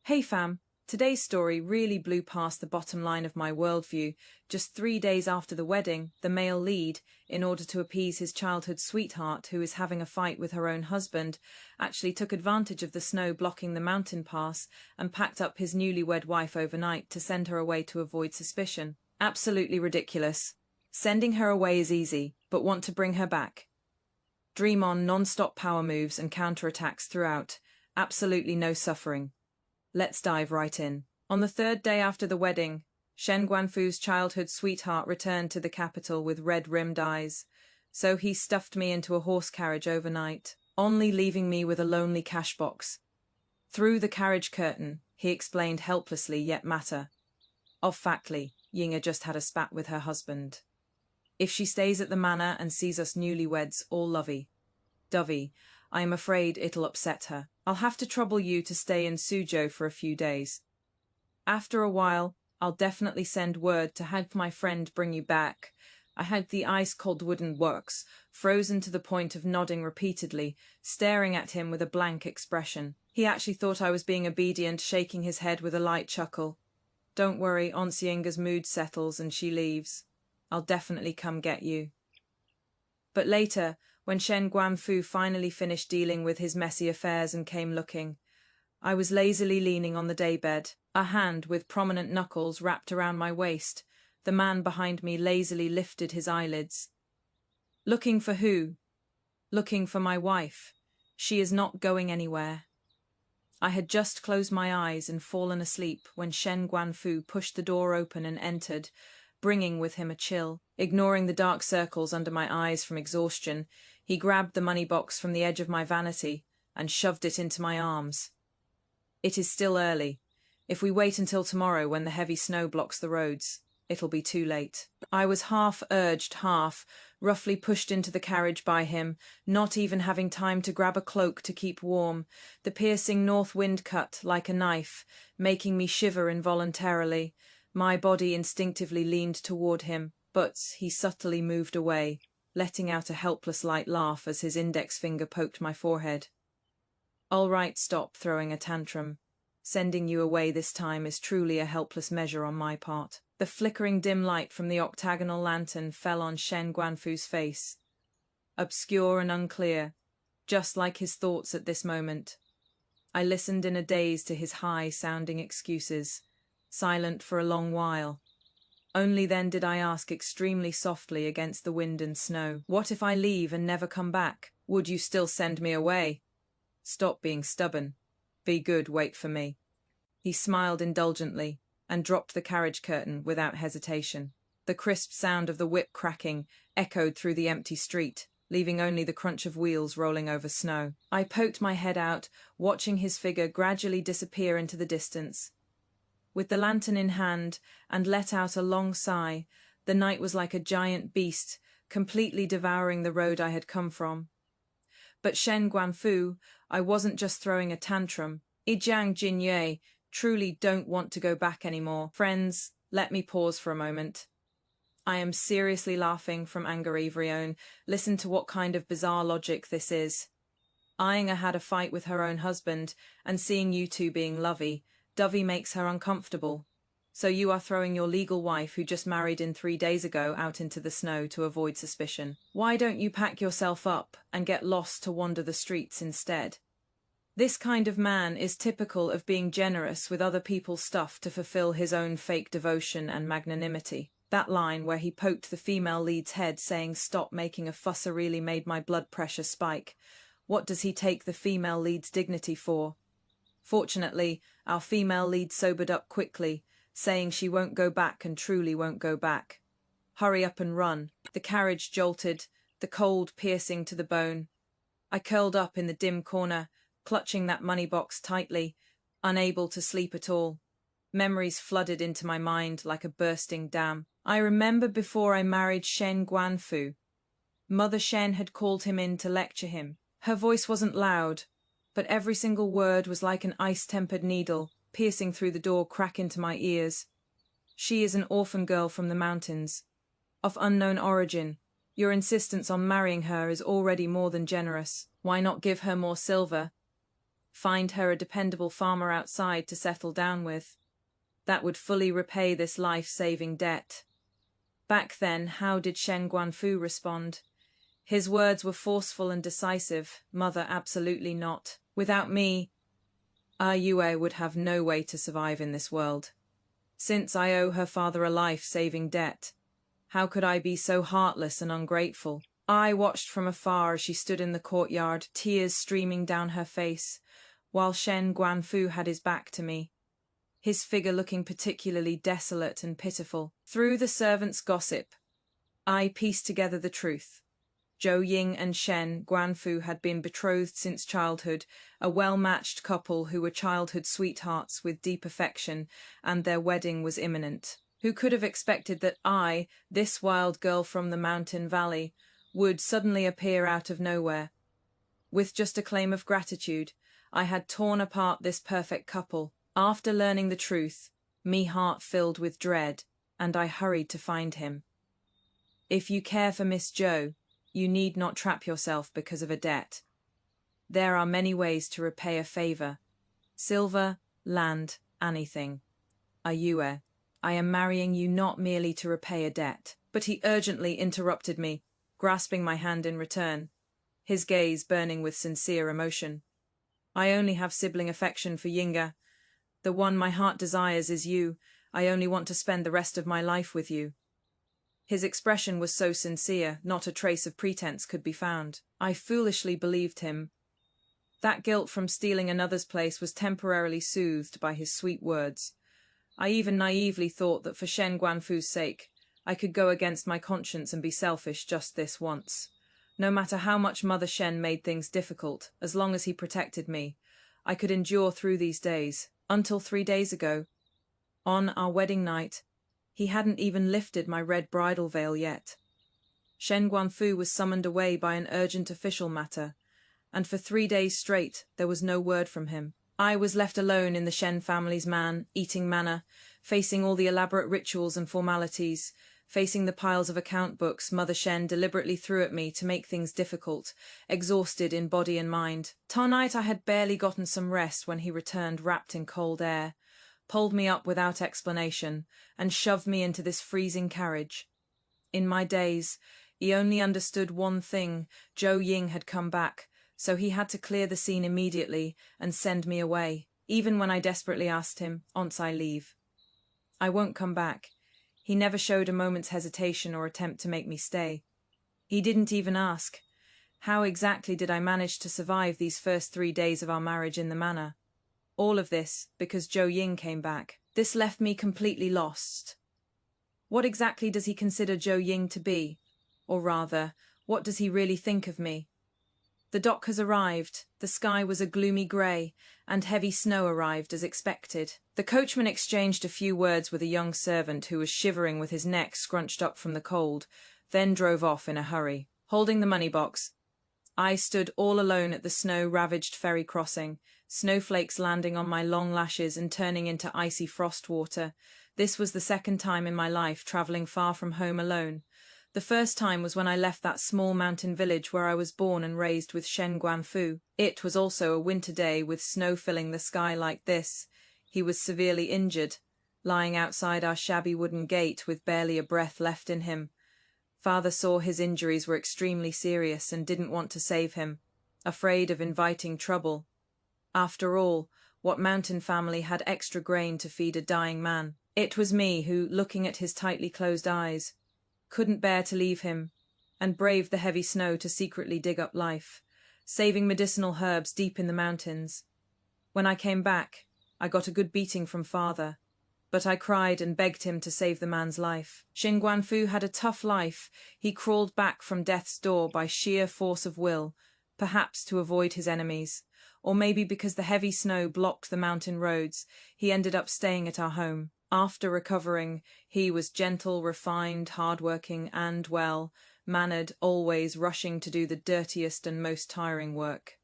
Hey fam, today's story really blew past the bottom line of my worldview. Just 3 days after the wedding, the male lead, in order to appease his childhood sweetheart who is having a fight with her own husband, actually took advantage of the snow blocking the mountain pass and packed up his newlywed wife overnight to send her away to avoid suspicion. Absolutely ridiculous. Sending her away is easy, but want to bring her back. Dream on non-stop power moves and counterattacks throughout. Absolutely no suffering. Let's dive right in. On the third day after the wedding, Shen Guanfu's childhood sweetheart returned to the capital with red-rimmed eyes, so he stuffed me into a horse carriage overnight, only leaving me with a lonely cash box. Through the carriage curtain, he explained helplessly yet matter-of-factly, Yinga just had a spat with her husband. If she stays at the manor and sees us newlyweds all lovey-dovey, I am afraid it'll upset her. I'll have to trouble you to stay in Suzhou for a few days. After a while, I'll definitely send word to have my friend bring you back. I had the ice-cold wooden works, frozen to the point of nodding repeatedly, staring at him with a blank expression. He actually thought I was being obedient, shaking his head with a light chuckle. Don't worry, Aunt Yinga's mood settles and she leaves. I'll definitely come get you. But later, when Shen Guanfu finally finished dealing with his messy affairs and came looking, I was lazily leaning on the daybed, a hand with prominent knuckles wrapped around my waist. The man behind me lazily lifted his eyelids. Looking for who? Looking for my wife. She is not going anywhere. I had just closed my eyes and fallen asleep when Shen Guanfu pushed the door open and entered, bringing with him a chill. Ignoring the dark circles under my eyes from exhaustion, he grabbed the money box from the edge of my vanity and shoved it into my arms. It is still early. If we wait until tomorrow when the heavy snow blocks the roads, it'll be too late. I was half urged, half, roughly pushed into the carriage by him, not even having time to grab a cloak to keep warm, the piercing north wind cut like a knife, making me shiver involuntarily. My body instinctively leaned toward him, but he subtly moved away, letting out a helpless light laugh as his index finger poked my forehead. All right, stop throwing a tantrum. Sending you away this time is truly a helpless measure on my part. The flickering dim light from the octagonal lantern fell on Shen Guanfu's face. Obscure and unclear, just like his thoughts at this moment. I listened in a daze to his high-sounding excuses, silent for a long while. Only then did I ask extremely softly against the wind and snow, "What if I leave and never come back? Would you still send me away?" "Stop being stubborn. Be good, wait for me." He smiled indulgently and dropped the carriage curtain without hesitation. The crisp sound of the whip cracking echoed through the empty street, leaving only the crunch of wheels rolling over snow. I poked my head out, watching his figure gradually disappear into the distance. With the lantern in hand, and let out a long sigh, the night was like a giant beast, completely devouring the road I had come from. But Shen Guanfu, I wasn't just throwing a tantrum. Ijiang Jinyue, truly don't want to go back anymore. Friends, let me pause for a moment. I am seriously laughing from Angarevrione. Listen to what kind of bizarre logic this is. Ainga had a fight with her own husband, and seeing you two being lovey-dovey makes her uncomfortable. So you are throwing your legal wife, who just married in 3 days ago, out into the snow to avoid suspicion. Why don't you pack yourself up and get lost to wander the streets instead? This kind of man is typical of being generous with other people's stuff to fulfill his own fake devotion and magnanimity. That line where he poked the female lead's head saying "stop making a fuss" really made my blood pressure spike. What does he take the female lead's dignity for? Fortunately, our female lead sobered up quickly, saying she won't go back and truly won't go back. Hurry up and run. The carriage jolted, the cold piercing to the bone. I curled up in the dim corner, clutching that money box tightly, unable to sleep at all. Memories flooded into my mind like a bursting dam. I remember before I married Shen Guanfu. Mother Shen had called him in to lecture him. Her voice wasn't loud, but every single word was like an ice-tempered needle, piercing through the door crack into my ears. She is an orphan girl from the mountains, of unknown origin. Your insistence on marrying her is already more than generous. Why not give her more silver? find her a dependable farmer outside to settle down with. That would fully repay this life-saving debt. Back then, how did Shen Guanfu respond? His words were forceful and decisive. Mother, absolutely not. Without me, Yue would have no way to survive in this world. Since I owe her father a life-saving debt, how could I be so heartless and ungrateful? I watched from afar as she stood in the courtyard, tears streaming down her face, while Shen Guanfu had his back to me, his figure looking particularly desolate and pitiful. Through the servants' gossip, I pieced together the truth. Zhou Ying and Shen Guanfu had been betrothed since childhood, a well-matched couple who were childhood sweethearts with deep affection, and their wedding was imminent. Who could have expected that I, this wild girl from the mountain valley, would suddenly appear out of nowhere? With just a claim of gratitude, I had torn apart this perfect couple. After learning the truth, me heart filled with dread, and I hurried to find him. If you care for Miss Zhou, you need not trap yourself because of a debt. There are many ways to repay a favor. Silver, land, anything. Ayue, I am marrying you not merely to repay a debt. But he urgently interrupted me, grasping my hand in return, his gaze burning with sincere emotion. I only have sibling affection for Yinga. The one my heart desires is you. I only want to spend the rest of my life with you. His expression was so sincere, not a trace of pretense could be found. I foolishly believed him. That guilt from stealing another's place was temporarily soothed by his sweet words. I even naively thought that for Shen Guanfu's sake, I could go against my conscience and be selfish just this once. No matter how much Mother Shen made things difficult, as long as he protected me, I could endure through these days, until 3 days ago. On our wedding night, he hadn't even lifted my red bridal veil yet. Shen Guanfu was summoned away by an urgent official matter, and for 3 days straight there was no word from him. I was left alone in the Shen family's man-eating manor, facing all the elaborate rituals and formalities, facing the piles of account books Mother Shen deliberately threw at me to make things difficult, exhausted in body and mind. Tonight I had barely gotten some rest when he returned wrapped in cold air, pulled me up without explanation, and shoved me into this freezing carriage. In my daze, he only understood one thing: Zhou Ying had come back, so he had to clear the scene immediately and send me away, even when I desperately asked him, "Once I leave." I won't come back. He never showed a moment's hesitation or attempt to make me stay. He didn't even ask. How exactly did I manage to survive these first 3 days of our marriage in the manor? All of this because Zhou Ying came back. This left me completely lost. What exactly does he consider Zhou Ying to be? Or rather, what does he really think of me? The dock has arrived, the sky was a gloomy grey, and heavy snow arrived as expected. The coachman exchanged a few words with a young servant who was shivering with his neck scrunched up from the cold, then drove off in a hurry. Holding the money box, I stood all alone at the snow-ravaged ferry crossing, snowflakes landing on my long lashes and turning into icy frost water. This was the second time in my life travelling far from home alone. The first time was when I left that small mountain village where I was born and raised with Shen Guanfu. It was also a winter day with snow filling the sky like this. He was severely injured, lying outside our shabby wooden gate with barely a breath left in him. Father saw his injuries were extremely serious and didn't want to save him, afraid of inviting trouble. After all, what mountain family had extra grain to feed a dying man? It was me who, looking at his tightly closed eyes, couldn't bear to leave him, and braved the heavy snow to secretly dig up life, saving medicinal herbs deep in the mountains. When I came back, I got a good beating from Father, but I cried and begged him to save the man's life. Shen Guanfu had a tough life. He crawled back from death's door by sheer force of will, perhaps to avoid his enemies, or maybe because the heavy snow blocked the mountain roads, he ended up staying at our home. After recovering, he was gentle, refined, hard-working, and, well, mannered, always rushing to do the dirtiest and most tiring work.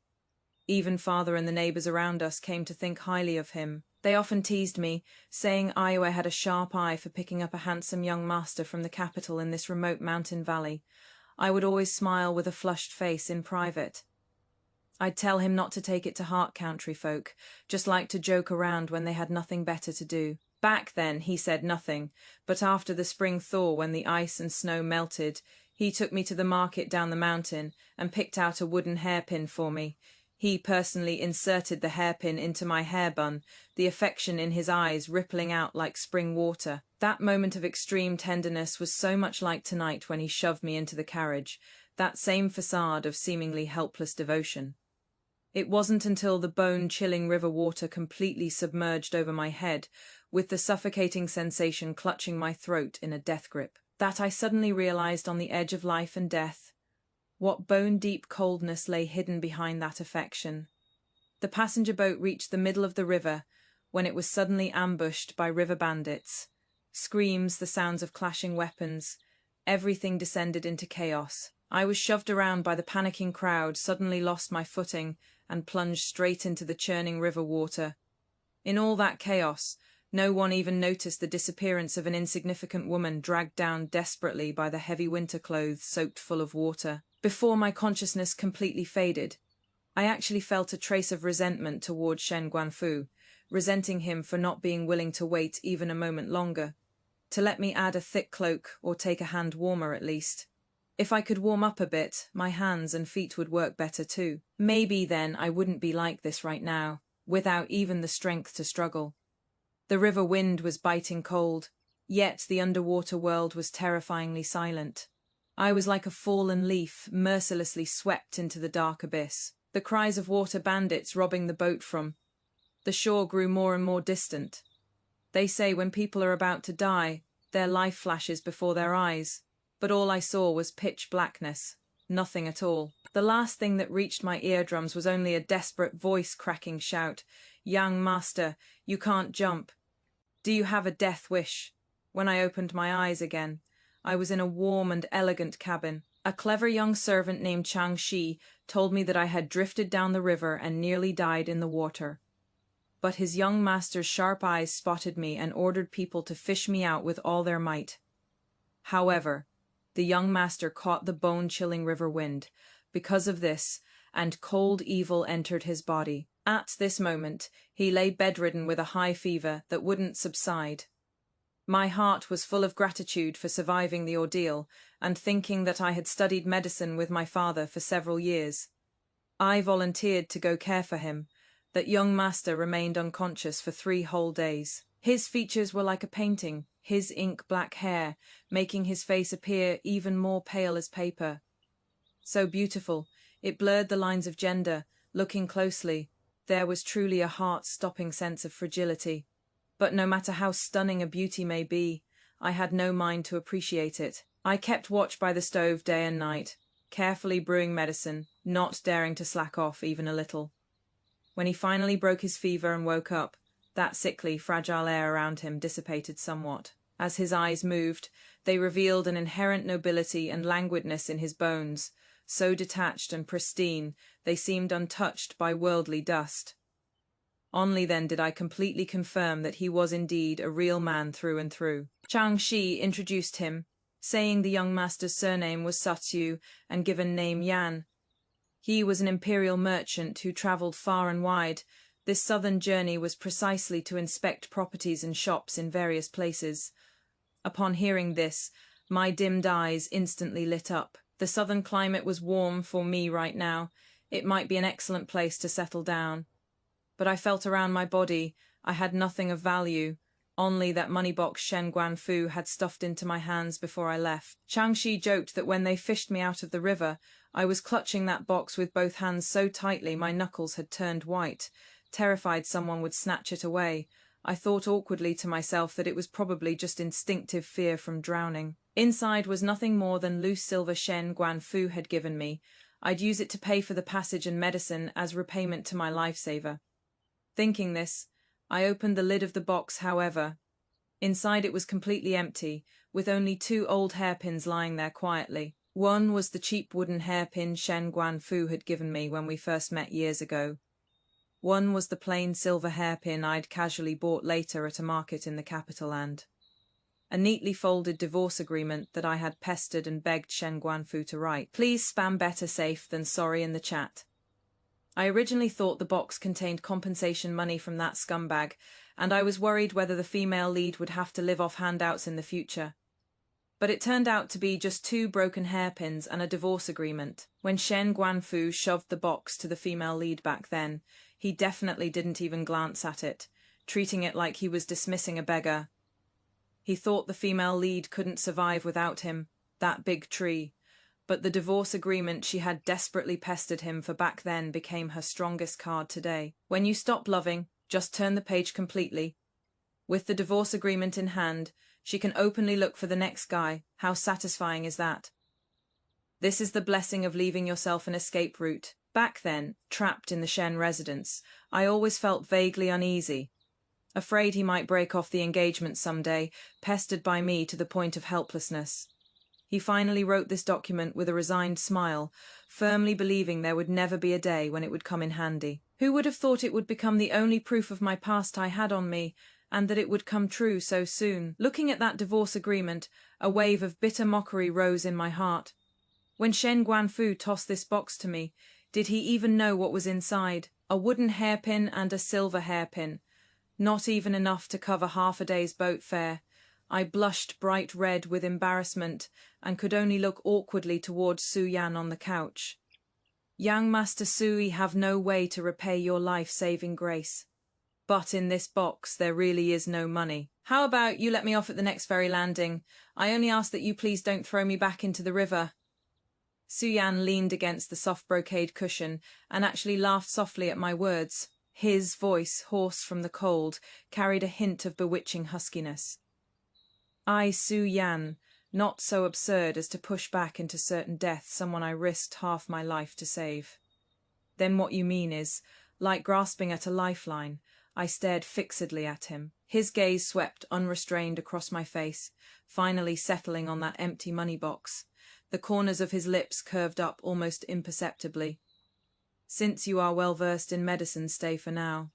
Even Father and the neighbours around us came to think highly of him. They often teased me, saying Iowa had a sharp eye for picking up a handsome young master from the capital in this remote mountain valley. I would always smile with a flushed face in private. I'd tell him not to take it to heart, country folk, just like to joke around when they had nothing better to do. Back then, he said nothing, but after the spring thaw when the ice and snow melted, he took me to the market down the mountain and picked out a wooden hairpin for me. He personally inserted the hairpin into my hair bun, the affection in his eyes rippling out like spring water. That moment of extreme tenderness was so much like tonight when he shoved me into the carriage, that same facade of seemingly helpless devotion. It wasn't until the bone-chilling river water completely submerged over my head, with the suffocating sensation clutching my throat in a death grip, that I suddenly realized on the edge of life and death what bone-deep coldness lay hidden behind that affection. The passenger boat reached the middle of the river when it was suddenly ambushed by river bandits. Screams, the sounds of clashing weapons, everything descended into chaos. I was shoved around by the panicking crowd, suddenly lost my footing, and plunged straight into the churning river water. In all that chaos, no one even noticed the disappearance of an insignificant woman dragged down desperately by the heavy winter clothes soaked full of water. Before my consciousness completely faded, I actually felt a trace of resentment toward Shen Guanfu, resenting him for not being willing to wait even a moment longer, to let me add a thick cloak or take a hand warmer at least. If I could warm up a bit, my hands and feet would work better too. Maybe then I wouldn't be like this right now, without even the strength to struggle. The river wind was biting cold, yet the underwater world was terrifyingly silent. I was like a fallen leaf, mercilessly swept into the dark abyss. The cries of water bandits robbing the boat from the shore grew more and more distant. They say when people are about to die, their life flashes before their eyes. But all I saw was pitch blackness, nothing at all. The last thing that reached my eardrums was only a desperate voice-cracking shout. "Young master, you can't jump. Do you have a death wish?" When I opened my eyes again, I was in a warm and elegant cabin. A clever young servant named Chang Shi told me that I had drifted down the river and nearly died in the water. But his young master's sharp eyes spotted me and ordered people to fish me out with all their might. However, the young master caught the bone-chilling river wind. Because of this, and cold evil entered his body. At this moment, he lay bedridden with a high fever that wouldn't subside. My heart was full of gratitude for surviving the ordeal and thinking that I had studied medicine with my father for several years. I volunteered to go care for him. That young master remained unconscious for 3 whole days. His features were like a painting, his ink-black hair making his face appear even more pale as paper. So beautiful, it blurred the lines of gender. Looking closely, there was truly a heart-stopping sense of fragility. But no matter how stunning a beauty may be, I had no mind to appreciate it. I kept watch by the stove day and night, carefully brewing medicine, not daring to slack off even a little. When he finally broke his fever and woke up, that sickly, fragile air around him dissipated somewhat. As his eyes moved, they revealed an inherent nobility and languidness in his bones, so detached and pristine they seemed untouched by worldly dust. Only then did I completely confirm that he was indeed a real man through and through. Chang Shi introduced him, saying the young master's surname was Satsu and given name Yan. He was an imperial merchant who travelled far and wide. This southern journey was precisely to inspect properties and shops in various places. Upon hearing this, my dimmed eyes instantly lit up. The southern climate was warm for me right now. It might be an excellent place to settle down. But I felt around my body I had nothing of value, only that money box Shen Guanfu had stuffed into my hands before I left. Chang Shi joked that when they fished me out of the river, I was clutching that box with both hands so tightly my knuckles had turned white, terrified someone would snatch it away. I thought awkwardly to myself that it was probably just instinctive fear from drowning. Inside was nothing more than loose silver Shen Guanfu had given me. I'd use it to pay for the passage and medicine as repayment to my lifesaver. Thinking this, I opened the lid of the box, however. Inside it was completely empty, with only 2 old hairpins lying there quietly. One was the cheap wooden hairpin Shen Guanfu had given me when we first met years ago. One was the plain silver hairpin I'd casually bought later at a market in the capital, and a neatly folded divorce agreement that I had pestered and begged Shen Guanfu to write. Please spam better safe than sorry in the chat. I originally thought the box contained compensation money from that scumbag, and I was worried whether the female lead would have to live off handouts in the future. But it turned out to be just 2 broken hairpins and a divorce agreement. When Shen Guanfu shoved the box to the female lead back then, he definitely didn't even glance at it, treating it like he was dismissing a beggar. He thought the female lead couldn't survive without him, that big tree, but the divorce agreement she had desperately pestered him for back then became her strongest card today. When you stop loving, just turn the page completely. With the divorce agreement in hand, she can openly look for the next guy. How satisfying is that? This is the blessing of leaving yourself an escape route. Back then, trapped in the Shen residence, I always felt vaguely uneasy, afraid he might break off the engagement someday, pestered by me to the point of helplessness. He finally wrote this document with a resigned smile, firmly believing there would never be a day when it would come in handy. Who would have thought it would become the only proof of my past I had on me, and that it would come true so soon? Looking at that divorce agreement, a wave of bitter mockery rose in my heart. When Shen Guanfu tossed this box to me, did he even know what was inside? A wooden hairpin and a silver hairpin. Not even enough to cover half a day's boat fare. I blushed bright red with embarrassment and could only look awkwardly towards Su Yan on the couch. Young Master Sui have no way to repay your life-saving grace. But in this box there really is no money. How about you let me off at the next ferry landing? I only ask that you please don't throw me back into the river. Su Yan leaned against the soft brocade cushion and actually laughed softly at my words. His voice, hoarse from the cold, carried a hint of bewitching huskiness. I, Su Yan, not so absurd as to push back into certain death someone I risked half my life to save. Then what you mean is, like grasping at a lifeline, I stared fixedly at him. His gaze swept unrestrained across my face, finally settling on that empty money box. The corners of his lips curved up almost imperceptibly. Since you are well versed in medicine, stay for now.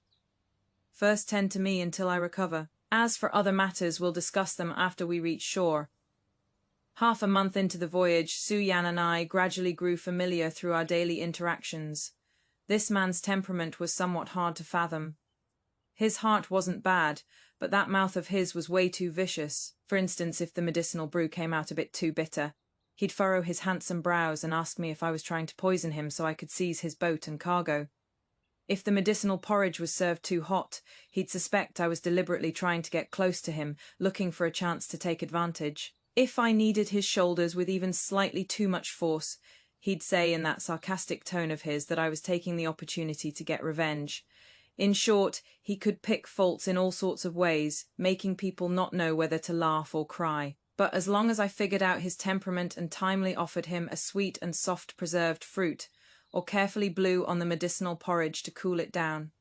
First tend to me until I recover. As for other matters, we'll discuss them after we reach shore. Half a month into the voyage, Su Yan and I gradually grew familiar through our daily interactions. This man's temperament was somewhat hard to fathom. His heart wasn't bad, but that mouth of his was way too vicious. For instance, if the medicinal brew came out a bit too bitter, he'd furrow his handsome brows and ask me if I was trying to poison him so I could seize his boat and cargo. If the medicinal porridge was served too hot, he'd suspect I was deliberately trying to get close to him, looking for a chance to take advantage. If I kneaded his shoulders with even slightly too much force, he'd say in that sarcastic tone of his that I was taking the opportunity to get revenge. In short, he could pick faults in all sorts of ways, making people not know whether to laugh or cry. But as long as I figured out his temperament and timely offered him a sweet and soft preserved fruit, or carefully blew on the medicinal porridge to cool it down,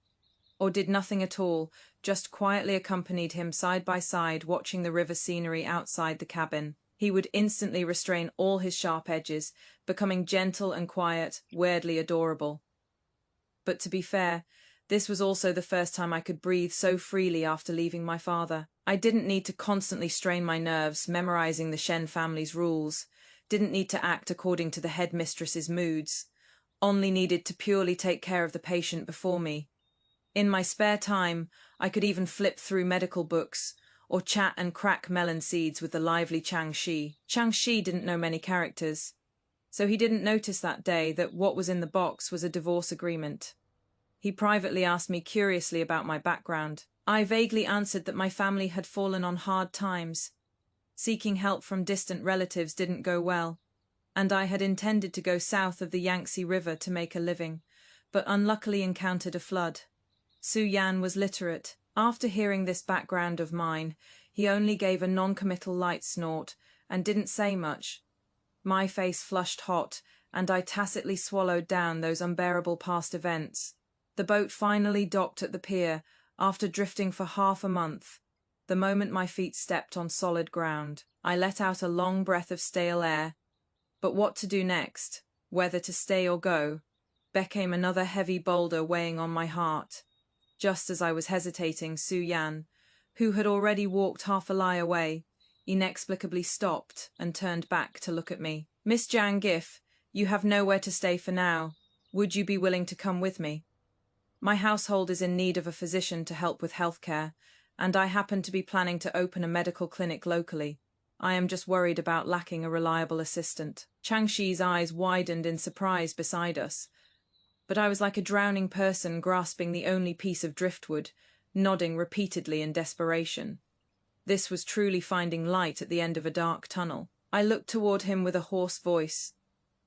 or did nothing at all, just quietly accompanied him side by side watching the river scenery outside the cabin, he would instantly restrain all his sharp edges, becoming gentle and quiet, weirdly adorable. But to be fair, this was also the first time I could breathe so freely after leaving my father. I didn't need to constantly strain my nerves, memorizing the Shen family's rules, didn't need to act according to the headmistress's moods, only needed to purely take care of the patient before me. In my spare time, I could even flip through medical books, or chat and crack melon seeds with the lively Chang-Shi. Chang-Shi didn't know many characters, so he didn't notice that day that what was in the box was a divorce agreement. He privately asked me curiously about my background. I vaguely answered that my family had fallen on hard times. Seeking help from distant relatives didn't go well, and I had intended to go south of the Yangtze River to make a living, but unluckily encountered a flood. Su Yan was literate. After hearing this background of mine, he only gave a non-committal light snort and didn't say much. My face flushed hot, and I tacitly swallowed down those unbearable past events. The boat finally docked at the pier, after drifting for half a month. The moment my feet stepped on solid ground, I let out a long breath of stale air. But what to do next, whether to stay or go, became another heavy boulder weighing on my heart. Just as I was hesitating, Su Yan, who had already walked half a li away, inexplicably stopped and turned back to look at me. "Miss Jiang Gif, you have nowhere to stay for now. Would you be willing to come with me? My household is in need of a physician to help with healthcare, and I happen to be planning to open a medical clinic locally. I am just worried about lacking a reliable assistant." Changxi's eyes widened in surprise beside us, but I was like a drowning person grasping the only piece of driftwood, nodding repeatedly in desperation. This was truly finding light at the end of a dark tunnel. I looked toward him with a hoarse voice,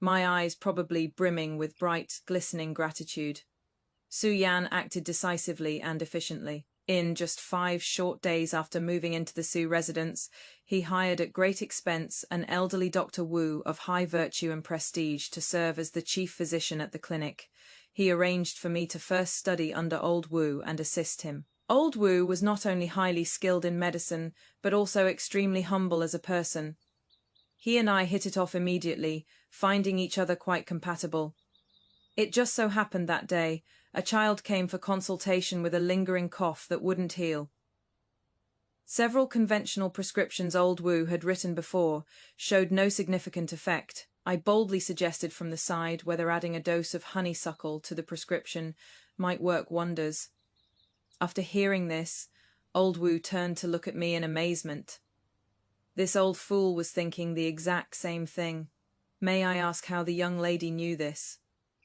my eyes probably brimming with bright, glistening gratitude. Su Yan acted decisively and efficiently. In just 5 short days after moving into the Su residence, he hired at great expense an elderly Dr. Wu of high virtue and prestige to serve as the chief physician at the clinic. He arranged for me to first study under old Wu and assist him. Old Wu was not only highly skilled in medicine, but also extremely humble as a person. He and I hit it off immediately, finding each other quite compatible. It just so happened that day, a child came for consultation with a lingering cough that wouldn't heal. Several conventional prescriptions old Wu had written before showed no significant effect. I boldly suggested from the side whether adding a dose of honeysuckle to the prescription might work wonders. After hearing this, old Wu turned to look at me in amazement. This old fool was thinking the exact same thing. May I ask how the young lady knew this?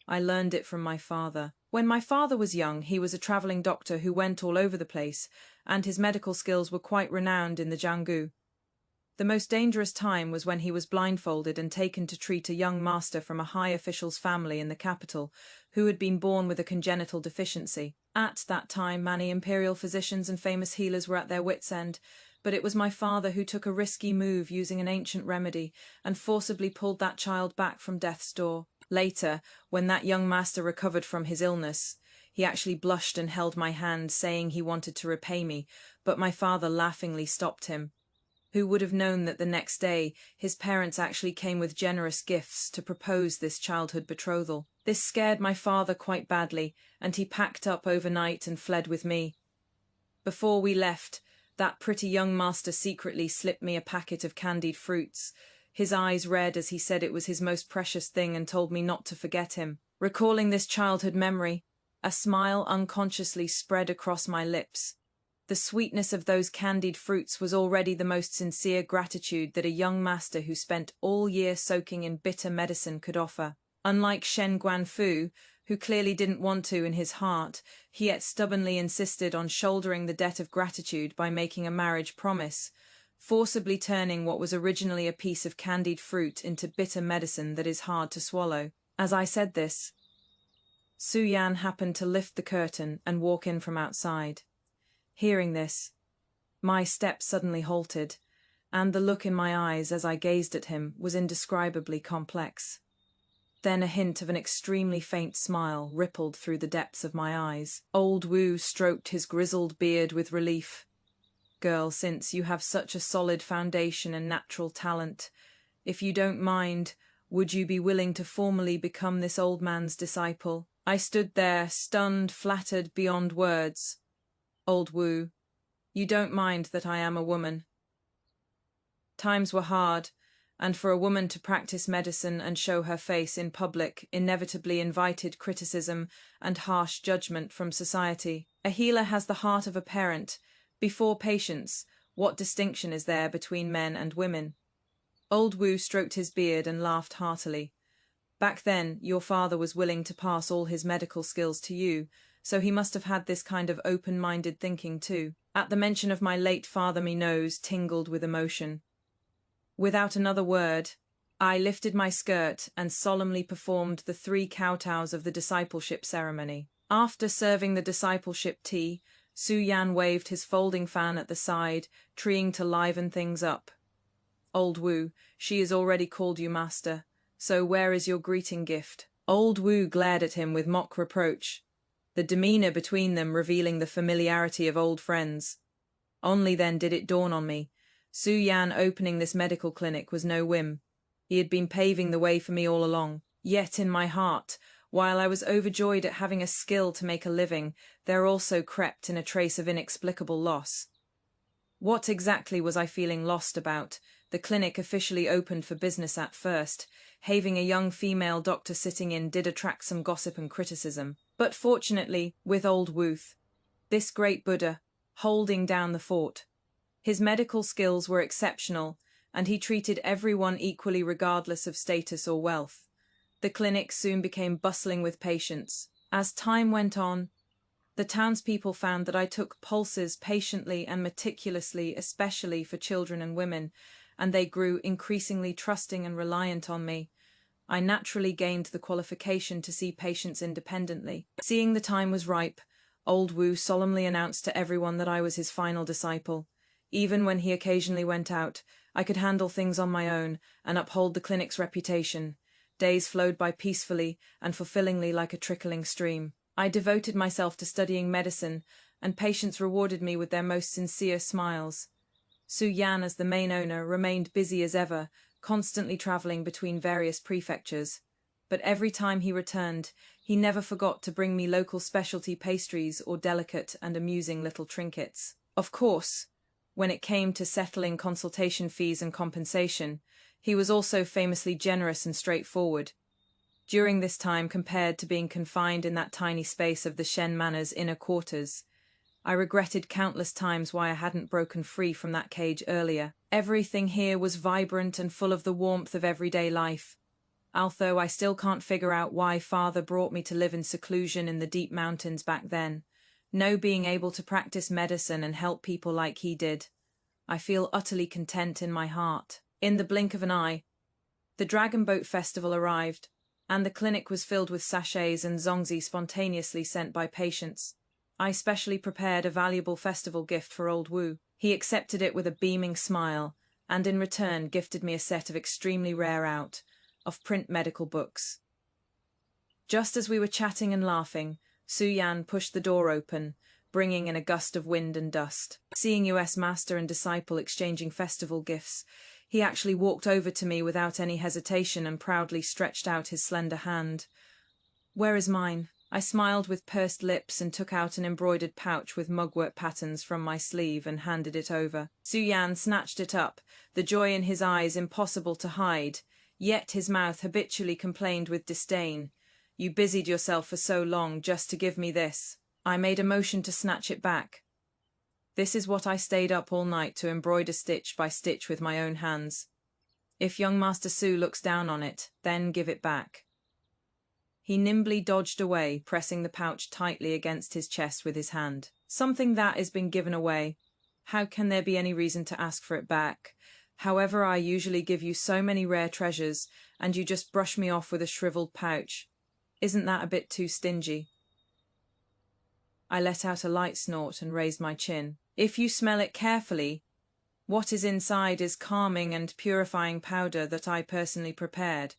I learned it from my father. When my father was young, he was a traveling doctor who went all over the place, and his medical skills were quite renowned in the Jianggu. The most dangerous time was when he was blindfolded and taken to treat a young master from a high official's family in the capital, who had been born with a congenital deficiency. At that time, many imperial physicians and famous healers were at their wits' end, but it was my father who took a risky move using an ancient remedy and forcibly pulled that child back from death's door. Later, when that young master recovered from his illness, he actually blushed and held my hand, saying he wanted to repay me, but my father laughingly stopped him. Who would have known that the next day his parents actually came with generous gifts to propose this childhood betrothal? This scared my father quite badly, and he packed up overnight and fled with me. Before we left, that pretty young master secretly slipped me a packet of candied fruits. His eyes red as he said it was his most precious thing and told me not to forget him. Recalling this childhood memory, a smile unconsciously spread across my lips. The sweetness of those candied fruits was already the most sincere gratitude that a young master who spent all year soaking in bitter medicine could offer. Unlike Shen Guanfu, who clearly didn't want to in his heart, he yet stubbornly insisted on shouldering the debt of gratitude by making a marriage promise, forcibly turning what was originally a piece of candied fruit into bitter medicine that is hard to swallow. As I said this, Su Yan happened to lift the curtain and walk in from outside. Hearing this, my steps suddenly halted, and the look in my eyes as I gazed at him was indescribably complex. Then a hint of an extremely faint smile rippled through the depths of my eyes. Old Wu stroked his grizzled beard with relief. "Girl, since you have such a solid foundation and natural talent, if you don't mind, would you be willing to formally become this old man's disciple?" I stood there, stunned, flattered beyond words. "Old Wu, you don't mind that I am a woman?" Times were hard, and for a woman to practice medicine and show her face in public inevitably invited criticism and harsh judgment from society. A healer has the heart of a parent. Before patients, what distinction is there between men and women? Old Wu stroked his beard and laughed heartily. "Back then, your father was willing to pass all his medical skills to you, so he must have had this kind of open-minded thinking too." At the mention of my late father, my nose tingled with emotion. Without another word, I lifted my skirt and solemnly performed the 3 kowtows of the discipleship ceremony. After serving the discipleship tea, Su Yan waved his folding fan at the side, trying to liven things up. "Old Wu, she has already called you master, so where is your greeting gift?" Old Wu glared at him with mock reproach, the demeanor between them revealing the familiarity of old friends. Only then did it dawn on me. Su Yan opening this medical clinic was no whim. He had been paving the way for me all along. Yet in my heart, while I was overjoyed at having a skill to make a living, there also crept in a trace of inexplicable loss. What exactly was I feeling lost about, The clinic officially opened for business at first. Having a young female doctor sitting in did attract some gossip and criticism. But fortunately, with old Wuth, this great Buddha, holding down the fort. His medical skills were exceptional, and he treated everyone equally regardless of status or wealth. The clinic soon became bustling with patients. As time went on, the townspeople found that I took pulses patiently and meticulously, especially for children and women, and they grew increasingly trusting and reliant on me. I naturally gained the qualification to see patients independently. Seeing the time was ripe, old Wu solemnly announced to everyone that I was his final disciple. Even when he occasionally went out, I could handle things on my own and uphold the clinic's reputation. Days flowed by peacefully and fulfillingly like a trickling stream. I devoted myself to studying medicine, and patients rewarded me with their most sincere smiles. Su Yan, as the main owner, remained busy as ever, constantly traveling between various prefectures. But every time he returned, he never forgot to bring me local specialty pastries or delicate and amusing little trinkets. Of course, when it came to settling consultation fees and compensation, he was also famously generous and straightforward. During this time, compared to being confined in that tiny space of the Shen Manor's inner quarters, I regretted countless times why I hadn't broken free from that cage earlier. Everything here was vibrant and full of the warmth of everyday life. Although I still can't figure out why Father brought me to live in seclusion in the deep mountains back then, no being able to practice medicine and help people like he did. I feel utterly content in my heart. In the blink of an eye, the Dragon Boat Festival arrived, and the clinic was filled with sachets and zongzi spontaneously sent by patients. I specially prepared a valuable festival gift for old Wu. He accepted it with a beaming smile, and in return gifted me a set of extremely rare of print medical books. Just as we were chatting and laughing, Su Yan pushed the door open, bringing in a gust of wind and dust. Seeing US master and disciple exchanging festival gifts, he actually walked over to me without any hesitation and proudly stretched out his slender hand. "Where is mine?" I smiled with pursed lips and took out an embroidered pouch with mugwort patterns from my sleeve and handed it over. Su Yan snatched it up, the joy in his eyes impossible to hide, yet his mouth habitually complained with disdain. "You busied yourself for so long just to give me this." I made a motion to snatch it back. "This is what I stayed up all night to embroider stitch by stitch with my own hands. If young Master Su looks down on it, then give it back." He nimbly dodged away, pressing the pouch tightly against his chest with his hand. "Something that has been given away. How can there be any reason to ask for it back? However, I usually give you so many rare treasures, and you just brush me off with a shriveled pouch. Isn't that a bit too stingy?" I let out a light snort and raised my chin. "If you smell it carefully, what is inside is calming and purifying powder that I personally prepared.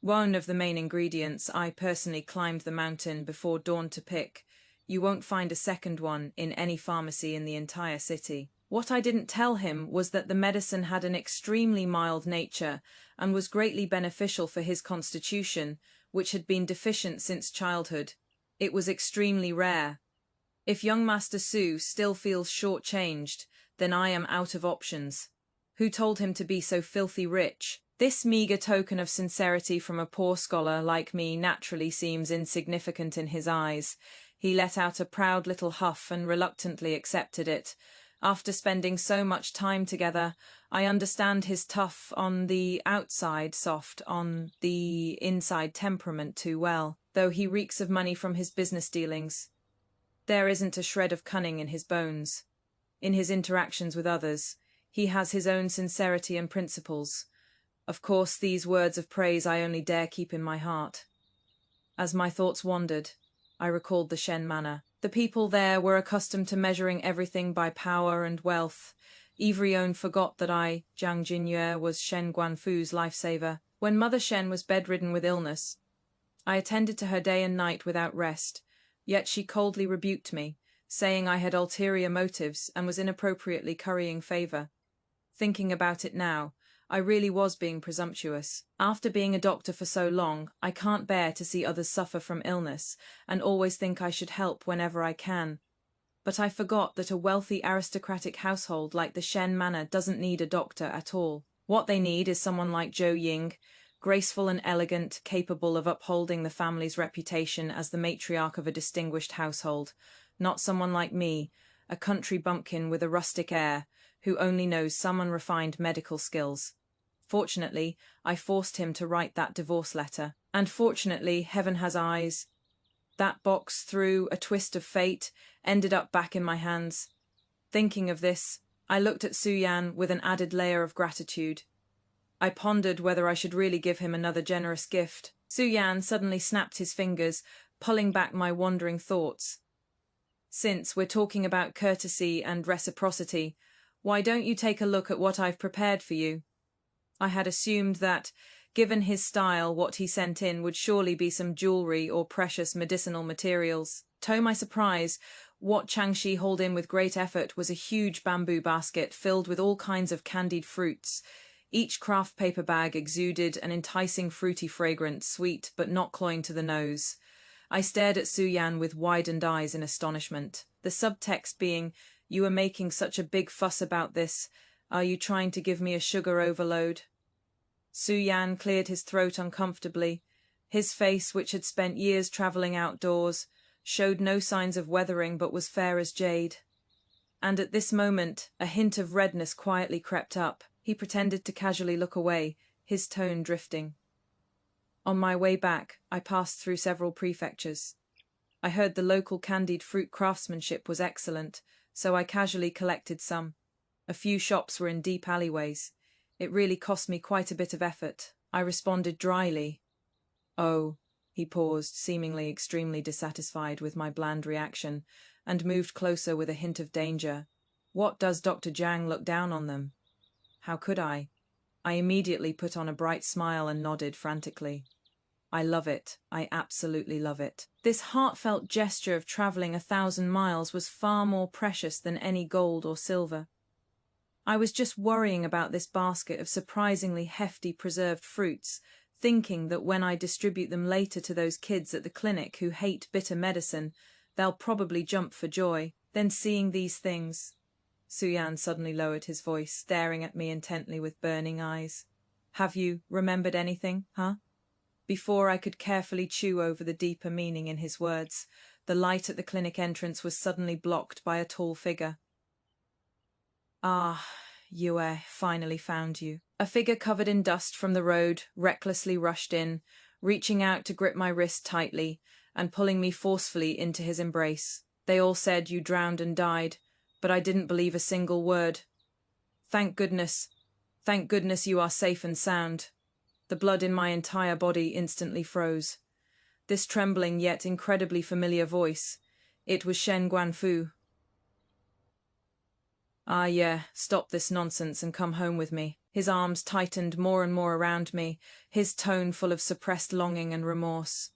One of the main ingredients I personally climbed the mountain before dawn to pick. You won't find a second one in any pharmacy in the entire city." What I didn't tell him was that the medicine had an extremely mild nature and was greatly beneficial for his constitution, which had been deficient since childhood. It was extremely rare. If young Master Su still feels short-changed, then I am out of options. Who told him to be so filthy rich? This meager token of sincerity from a poor scholar like me naturally seems insignificant in his eyes. He let out a proud little huff and reluctantly accepted it. After spending so much time together, I understand his tough on the outside, soft on the inside temperament too well, though he reeks of money from his business dealings. There isn't a shred of cunning in his bones. In his interactions with others, he has his own sincerity and principles. Of course, these words of praise I only dare keep in my heart. As my thoughts wandered, I recalled the Shen Manor. The people there were accustomed to measuring everything by power and wealth. Ivrione forgot that I, Jiang Jinyue, was Shen Guanfu's lifesaver. When Mother Shen was bedridden with illness, I attended to her day and night without rest, yet she coldly rebuked me, saying I had ulterior motives and was inappropriately currying favor. Thinking about it now, I really was being presumptuous. After being a doctor for so long, I can't bear to see others suffer from illness, and always think I should help whenever I can. But I forgot that a wealthy aristocratic household like the Shen Manor doesn't need a doctor at all. What they need is someone like Zhou Ying, graceful and elegant, capable of upholding the family's reputation as the matriarch of a distinguished household, not someone like me, a country bumpkin with a rustic air, who only knows some unrefined medical skills. Fortunately, I forced him to write that divorce letter. And fortunately, heaven has eyes. That box, through a twist of fate, ended up back in my hands. Thinking of this, I looked at Su-Yan with an added layer of gratitude. I pondered whether I should really give him another generous gift. Su-Yan suddenly snapped his fingers, pulling back my wandering thoughts. Since we're talking about courtesy and reciprocity, why don't you take a look at what I've prepared for you? I had assumed that, given his style, what he sent in would surely be some jewelry or precious medicinal materials. To my surprise, what Changshi hauled in with great effort was a huge bamboo basket filled with all kinds of candied fruits. Each craft paper bag exuded an enticing fruity fragrance, sweet but not cloying to the nose. I stared at Su-Yan with widened eyes in astonishment, the subtext being, "You are making such a big fuss about this. Are you trying to give me a sugar overload?" Su-Yan cleared his throat uncomfortably. His face, which had spent years travelling outdoors, showed no signs of weathering but was fair as jade. And at this moment, a hint of redness quietly crept up. He pretended to casually look away, his tone drifting. On my way back, I passed through several prefectures. I heard the local candied fruit craftsmanship was excellent, so I casually collected some. A few shops were in deep alleyways. It really cost me quite a bit of effort. I responded dryly. "Oh," he paused, seemingly extremely dissatisfied with my bland reaction, and moved closer with a hint of danger. "What, does Dr. Zhang look down on them?" How could I? I immediately put on a bright smile and nodded frantically. "I love it. I absolutely love it." This heartfelt gesture of travelling 1,000 miles was far more precious than any gold or silver. I was just worrying about this basket of surprisingly hefty preserved fruits, thinking that when I distribute them later to those kids at the clinic who hate bitter medicine, they'll probably jump for joy. Then seeing these things... Su-Yan suddenly lowered his voice, staring at me intently with burning eyes. "Have you remembered anything, huh?" Before I could carefully chew over the deeper meaning in his words, the light at the clinic entrance was suddenly blocked by a tall figure. "Ah, Yue, finally found you." A figure covered in dust from the road recklessly rushed in, reaching out to grip my wrist tightly and pulling me forcefully into his embrace. "They all said you drowned and died, but I didn't believe a single word. Thank goodness you are safe and sound." The blood in my entire body instantly froze. This trembling yet incredibly familiar voice, it was Shen Guanfu. "Ah yeah, stop this nonsense and come home with me." His arms tightened more and more around me, his tone full of suppressed longing and remorse.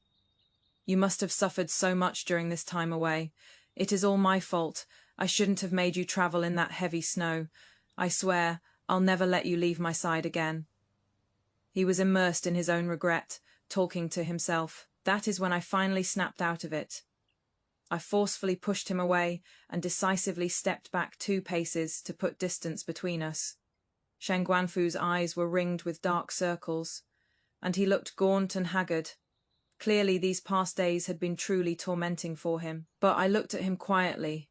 "You must have suffered so much during this time away. It is all my fault. I shouldn't have made you travel in that heavy snow. I swear, I'll never let you leave my side again." He was immersed in his own regret, talking to himself. That is when I finally snapped out of it. I forcefully pushed him away and decisively stepped back 2 paces to put distance between us. Shen Guanfu's eyes were ringed with dark circles, and he looked gaunt and haggard. Clearly these past days had been truly tormenting for him. But I looked at him quietly,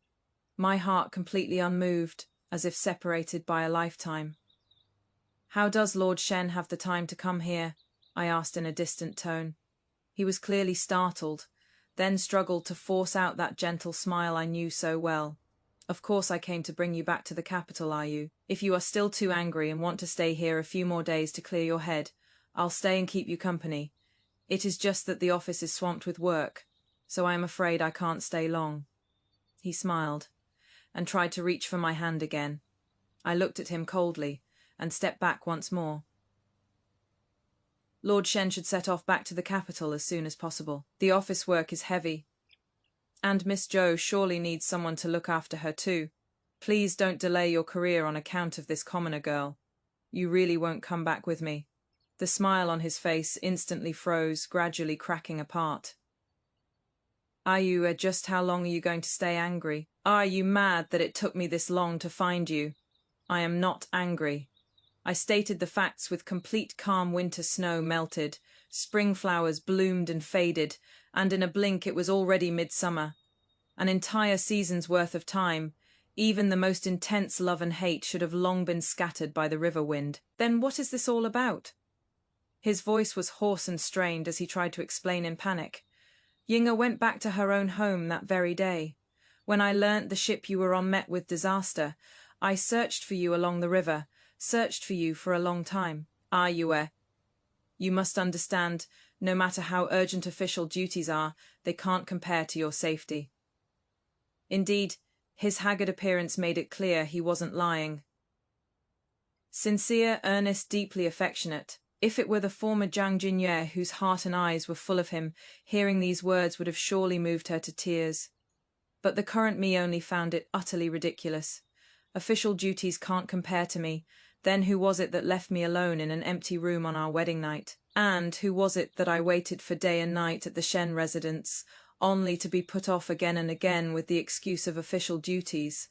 my heart completely unmoved, as if separated by a lifetime. "How does Lord Shen have the time to come here?" I asked in a distant tone. He was clearly startled, then struggled to force out that gentle smile I knew so well. "Of course I came to bring you back to the capital, are you? If you are still too angry and want to stay here a few more days to clear your head, I'll stay and keep you company. It is just that the office is swamped with work, so I am afraid I can't stay long." He smiled, and tried to reach for my hand again. I looked at him coldly, and stepped back once more. "Lord Shen should set off back to the capital as soon as possible. The office work is heavy. And Miss Zhou surely needs someone to look after her too. Please don't delay your career on account of this commoner girl. You really won't come back with me." The smile on his face instantly froze, gradually cracking apart. "Are you, just how long are you going to stay angry? Are you mad that it took me this long to find you?" "I am not angry. I stated the facts with complete calm. Winter snow melted, spring flowers bloomed and faded, and in a blink it was already midsummer. An entire season's worth of time. Even the most intense love and hate should have long been scattered by the river wind. Then what is this all about? His voice was hoarse and strained as he tried to explain in panic. Yinga went back to her own home that very day. When I learnt the ship you were on met with disaster, I searched for you along the river, searched for you for a long time. Yue, you must understand, no matter how urgent official duties are, they can't compare to your safety. Indeed, his haggard appearance made it clear he wasn't lying. Sincere, earnest, deeply affectionate. If it were the former Zhang Jinyue whose heart and eyes were full of him, hearing these words would have surely moved her to tears. But the current me only found it utterly ridiculous. Official duties can't compare to me. Then who was it that left me alone in an empty room on our wedding night? And who was it that I waited for day and night at the Shen residence, only to be put off again and again with the excuse of official duties?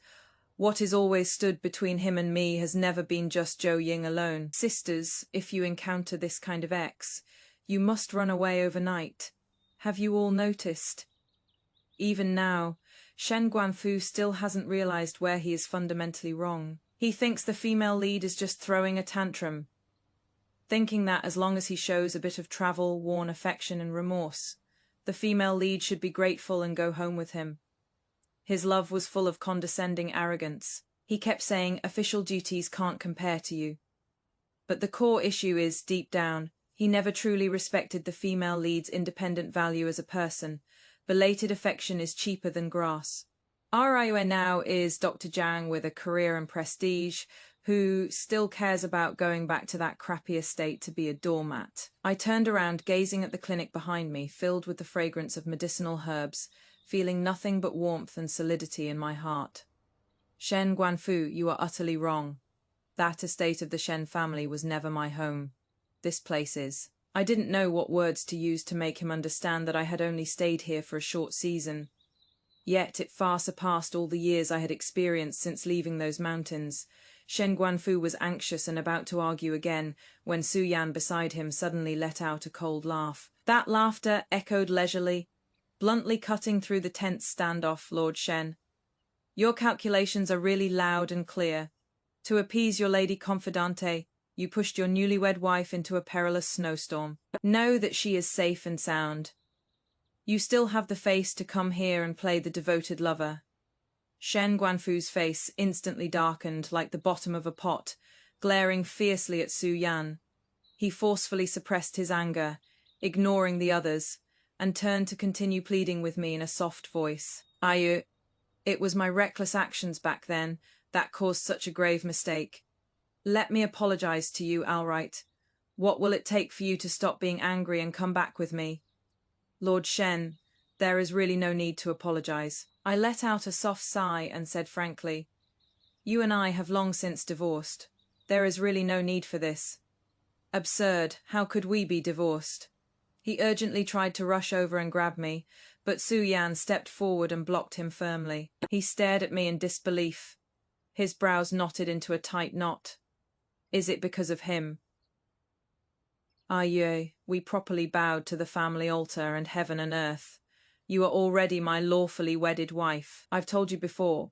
What is always stood between him and me has never been just Zhou Ying alone. Sisters, if you encounter this kind of ex, you must run away overnight. Have you all noticed? Even now, Shen Guanfu still hasn't realized where he is fundamentally wrong. He thinks the female lead is just throwing a tantrum, thinking that as long as he shows a bit of travel, worn affection and remorse, the female lead should be grateful and go home with him. His love was full of condescending arrogance. He kept saying official duties can't compare to you. But the core issue is, deep down, he never truly respected the female lead's independent value as a person. Belated affection is cheaper than grass. RIU now is Dr. Zhang with a career and prestige, who still cares about going back to that crappy estate to be a doormat. I turned around, gazing at the clinic behind me, filled with the fragrance of medicinal herbs, feeling nothing but warmth and solidity in my heart. Shen Guanfu, you are utterly wrong. That estate of the Shen family was never my home. This place is. I didn't know what words to use to make him understand that I had only stayed here for a short season. Yet it far surpassed all the years I had experienced since leaving those mountains. Shen Guanfu was anxious and about to argue again, when Su Yan beside him suddenly let out a cold laugh. That laughter echoed leisurely, bluntly cutting through the tense standoff. Lord Shen, your calculations are really loud and clear. To appease your lady confidante, you pushed your newlywed wife into a perilous snowstorm. Know that she is safe and sound. You still have the face to come here and play the devoted lover. Shen Guanfu's face instantly darkened like the bottom of a pot, glaring fiercely at Su Yan. He forcefully suppressed his anger, ignoring the others, and turned to continue pleading with me in a soft voice. It was my reckless actions back then that caused such a grave mistake. Let me apologize to you outright. What will it take for you to stop being angry and come back with me? Lord Shen, there is really no need to apologize. I let out a soft sigh and said frankly, you and I have long since divorced. There is really no need for this. Absurd, how could we be divorced? He urgently tried to rush over and grab me, but Su Yan stepped forward and blocked him firmly. He stared at me in disbelief. His brows knotted into a tight knot. Is it because of him? We properly bowed to the family altar and heaven and earth. You are already my lawfully wedded wife. I've told you before,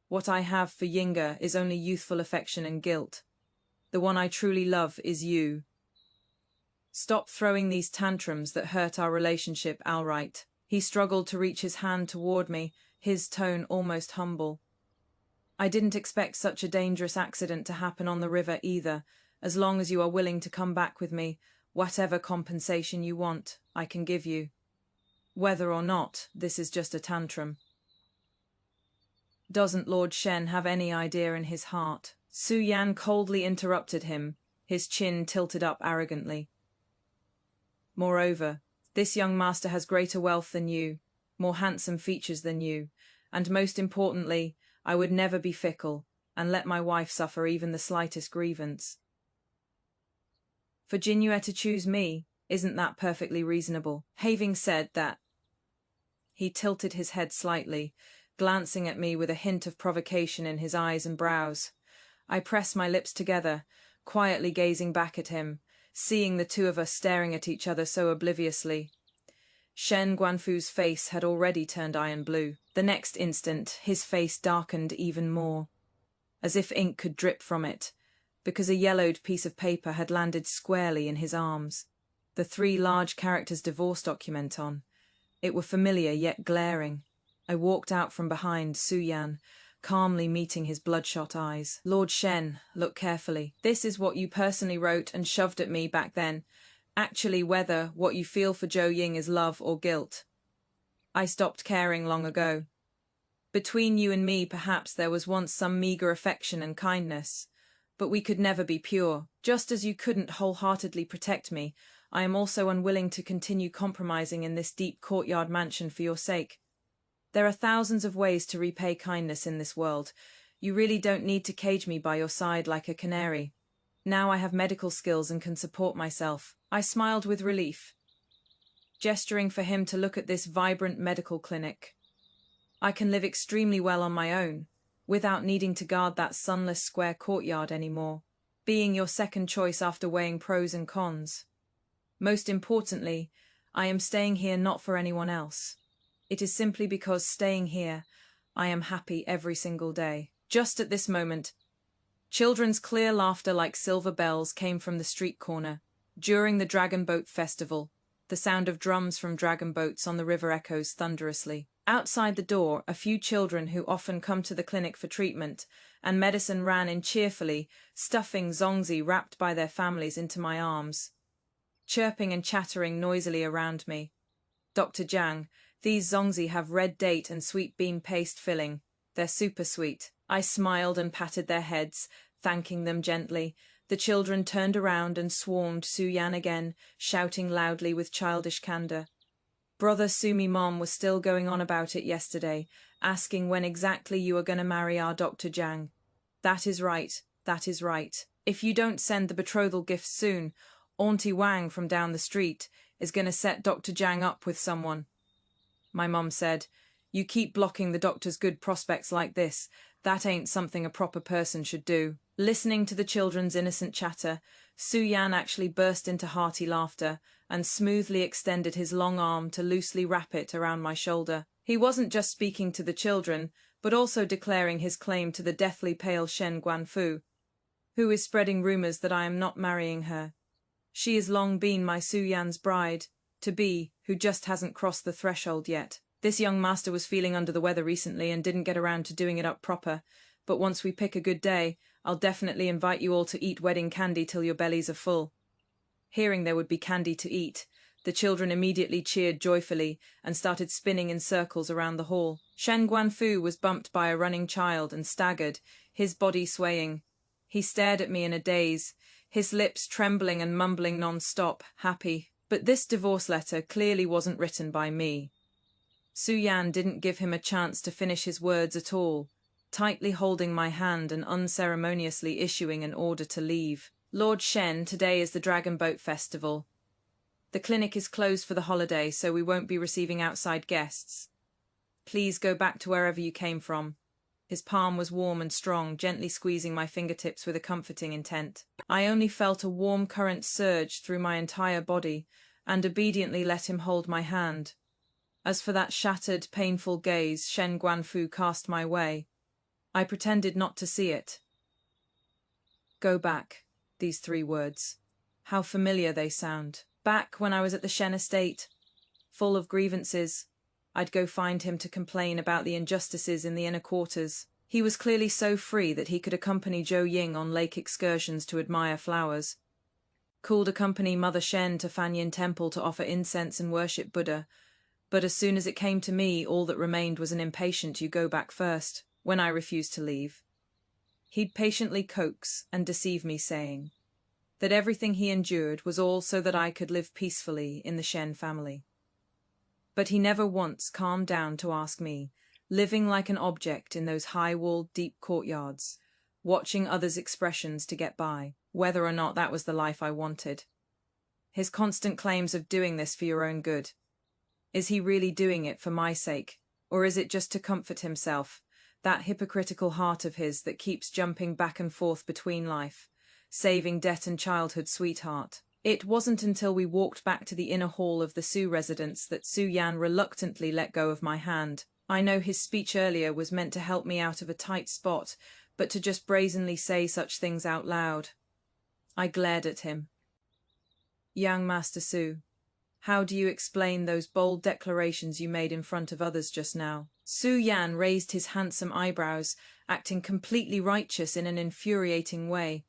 what I have for Yinga is only youthful affection and guilt. The one I truly love is you. Stop throwing these tantrums that hurt our relationship outright. He struggled to reach his hand toward me, his tone almost humble. I didn't expect such a dangerous accident to happen on the river either. As long as you are willing to come back with me, whatever compensation you want, I can give you. Whether or not this is just a tantrum. Doesn't Lord Shen have any idea in his heart? Su Yan coldly interrupted him, his chin tilted up arrogantly. Moreover, this young master has greater wealth than you, more handsome features than you, and most importantly, I would never be fickle and let my wife suffer even the slightest grievance. For Jinyue to choose me, isn't that perfectly reasonable? Having said that, he tilted his head slightly, glancing at me with a hint of provocation in his eyes and brows. I pressed my lips together, quietly gazing back at him, seeing the two of us staring at each other so obliviously. Shen Guanfu's face had already turned iron blue. The next instant, his face darkened even more, as if ink could drip from it, because a yellowed piece of paper had landed squarely in his arms. The 3 large characters divorce document on. It were familiar yet glaring. I walked out from behind Su Yan, calmly meeting his bloodshot eyes. Lord Shen, look carefully. This is what you personally wrote and shoved at me back then. Actually, whether what you feel for Zhou Ying is love or guilt. I stopped caring long ago. Between you and me, perhaps there was once some meager affection and kindness, but we could never be pure. Just as you couldn't wholeheartedly protect me, I am also unwilling to continue compromising in this deep courtyard mansion for your sake. There are thousands of ways to repay kindness in this world. You really don't need to cage me by your side like a canary. Now I have medical skills and can support myself. I smiled with relief, gesturing for him to look at this vibrant medical clinic. I can live extremely well on my own, without needing to guard that sunless square courtyard anymore, being your second choice after weighing pros and cons. Most importantly, I am staying here not for anyone else. It is simply because staying here, I am happy every single day. Just at this moment, children's clear laughter like silver bells came from the street corner. During the Dragon Boat Festival, the sound of drums from dragon boats on the river echoes thunderously. Outside the door, a few children who often come to the clinic for treatment and medicine ran in cheerfully, stuffing Zongzi wrapped by their families into my arms, chirping and chattering noisily around me. Dr. Jiang, these Zongzi have red date and sweet bean paste filling. They're super sweet. I smiled and patted their heads, thanking them gently. The children turned around and swarmed Su Yan again, shouting loudly with childish candor. Brother Sumi Mom was still going on about it yesterday, asking when exactly you are going to marry our Dr. Jiang. That is right, that is right. If you don't send the betrothal gifts soon, Auntie Wang from down the street is going to set Dr. Jiang up with someone. My mom said, you keep blocking the doctor's good prospects like this. That ain't something a proper person should do. Listening to the children's innocent chatter, Su Yan actually burst into hearty laughter and smoothly extended his long arm to loosely wrap it around my shoulder. He wasn't just speaking to the children, but also declaring his claim to the deathly pale Shen Guanfu, who is spreading rumors that I am not marrying her. She has long been my Su Yan's bride-to-be, who just hasn't crossed the threshold yet. This young master was feeling under the weather recently and didn't get around to doing it up proper, but once we pick a good day, I'll definitely invite you all to eat wedding candy till your bellies are full. Hearing there would be candy to eat, the children immediately cheered joyfully and started spinning in circles around the hall. Shen Guanfu was bumped by a running child and staggered, his body swaying. He stared at me in a daze, his lips trembling and mumbling non-stop, happy. But this divorce letter clearly wasn't written by me. Su Yan didn't give him a chance to finish his words at all, tightly holding my hand and unceremoniously issuing an order to leave. Lord Shen, today is the Dragon Boat Festival. The clinic is closed for the holiday, so we won't be receiving outside guests. Please go back to wherever you came from. His palm was warm and strong, gently squeezing my fingertips with a comforting intent. I only felt a warm current surge through my entire body and obediently let him hold my hand. As for that shattered, painful gaze Shen Guanfu cast my way, I pretended not to see it. Go back, these 3 words. How familiar they sound. Back when I was at the Shen estate, full of grievances, I'd go find him to complain about the injustices in the inner quarters. He was clearly so free that he could accompany Zhou Ying on lake excursions to admire flowers. Could accompany Mother Shen to Fanyin Temple to offer incense and worship Buddha. But as soon as it came to me, all that remained was an impatient "you go back first," when I refused to leave. He'd patiently coax and deceive me, saying that everything he endured was all so that I could live peacefully in the Shen family. But he never once calmed down to ask me, living like an object in those high-walled, deep courtyards, watching others' expressions to get by, whether or not that was the life I wanted. His constant claims of doing this for your own good. Is he really doing it for my sake, or is it just to comfort himself, that hypocritical heart of his that keeps jumping back and forth between life, saving debt and childhood sweetheart. It wasn't until we walked back to the inner hall of the Su residence that Su Yan reluctantly let go of my hand. I know his speech earlier was meant to help me out of a tight spot, but to just brazenly say such things out loud. I glared at him. Young Master Su, how do you explain those bold declarations you made in front of others just now? Su Yan raised his handsome eyebrows, acting completely righteous in an infuriating way.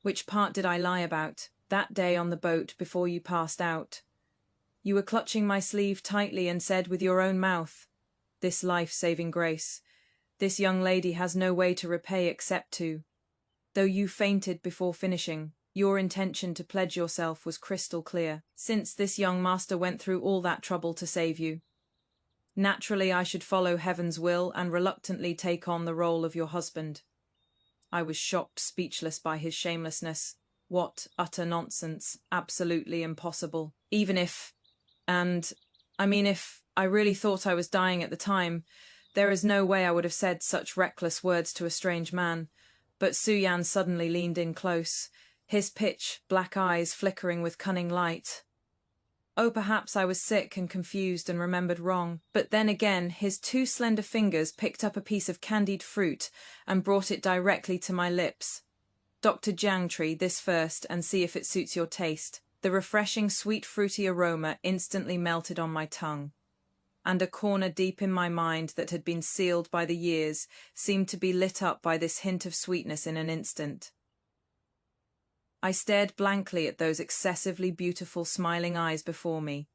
Which part did I lie about? That day on the boat before you passed out. You were clutching my sleeve tightly and said with your own mouth, "This life-saving grace. This young lady has no way to repay except to." Though you fainted before finishing, your intention to pledge yourself was crystal clear, since this young master went through all that trouble to save you. Naturally, I should follow heaven's will and reluctantly take on the role of your husband. I was shocked, speechless by his shamelessness. What utter nonsense, absolutely impossible. Even if I really thought I was dying at the time, there is no way I would have said such reckless words to a strange man. But Su Yan suddenly leaned in close, his pitch black eyes flickering with cunning light. Oh, perhaps I was sick and confused and remembered wrong. But then again, his two slender fingers picked up a piece of candied fruit and brought it directly to my lips. Dr. Jiangtree, this first, and see if it suits your taste. The refreshing, sweet, fruity aroma instantly melted on my tongue. And a corner deep in my mind that had been sealed by the years seemed to be lit up by this hint of sweetness in an instant. I stared blankly at those excessively beautiful smiling eyes before me.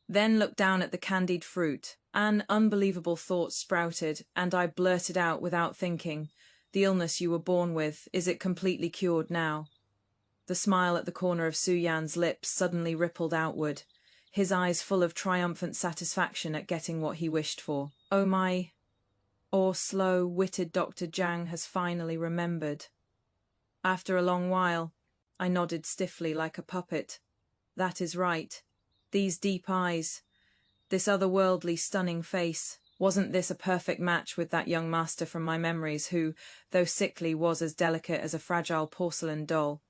Then looked down at the candied fruit. An unbelievable thought sprouted, and I blurted out without thinking, "The illness you were born with, is it completely cured now?" The smile at the corner of Su Yan's lips suddenly rippled outward, his eyes full of triumphant satisfaction at getting what he wished for. Oh my! Or slow-witted Dr. Jiang has finally remembered. After a long while, I nodded stiffly like a puppet. That is right. These deep eyes, this otherworldly stunning face. Wasn't this a perfect match with that young master from my memories who, though sickly, was as delicate as a fragile porcelain doll?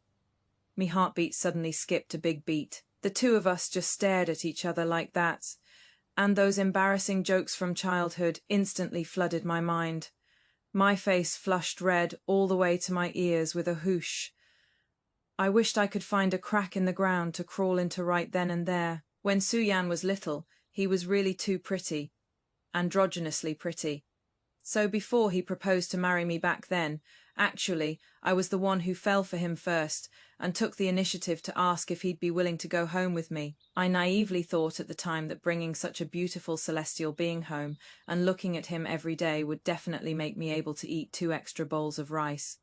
Me heartbeat suddenly skipped a big beat. The two of us just stared at each other like that, and those embarrassing jokes from childhood instantly flooded my mind. My face flushed red all the way to my ears with a whoosh. I wished I could find a crack in the ground to crawl into right then and there. When Su Yan was little, he was really too pretty. Androgynously pretty. So before he proposed to marry me back then, actually, I was the one who fell for him first and took the initiative to ask if he'd be willing to go home with me. I naively thought at the time that bringing such a beautiful celestial being home and looking at him every day would definitely make me able to eat 2 extra bowls of rice.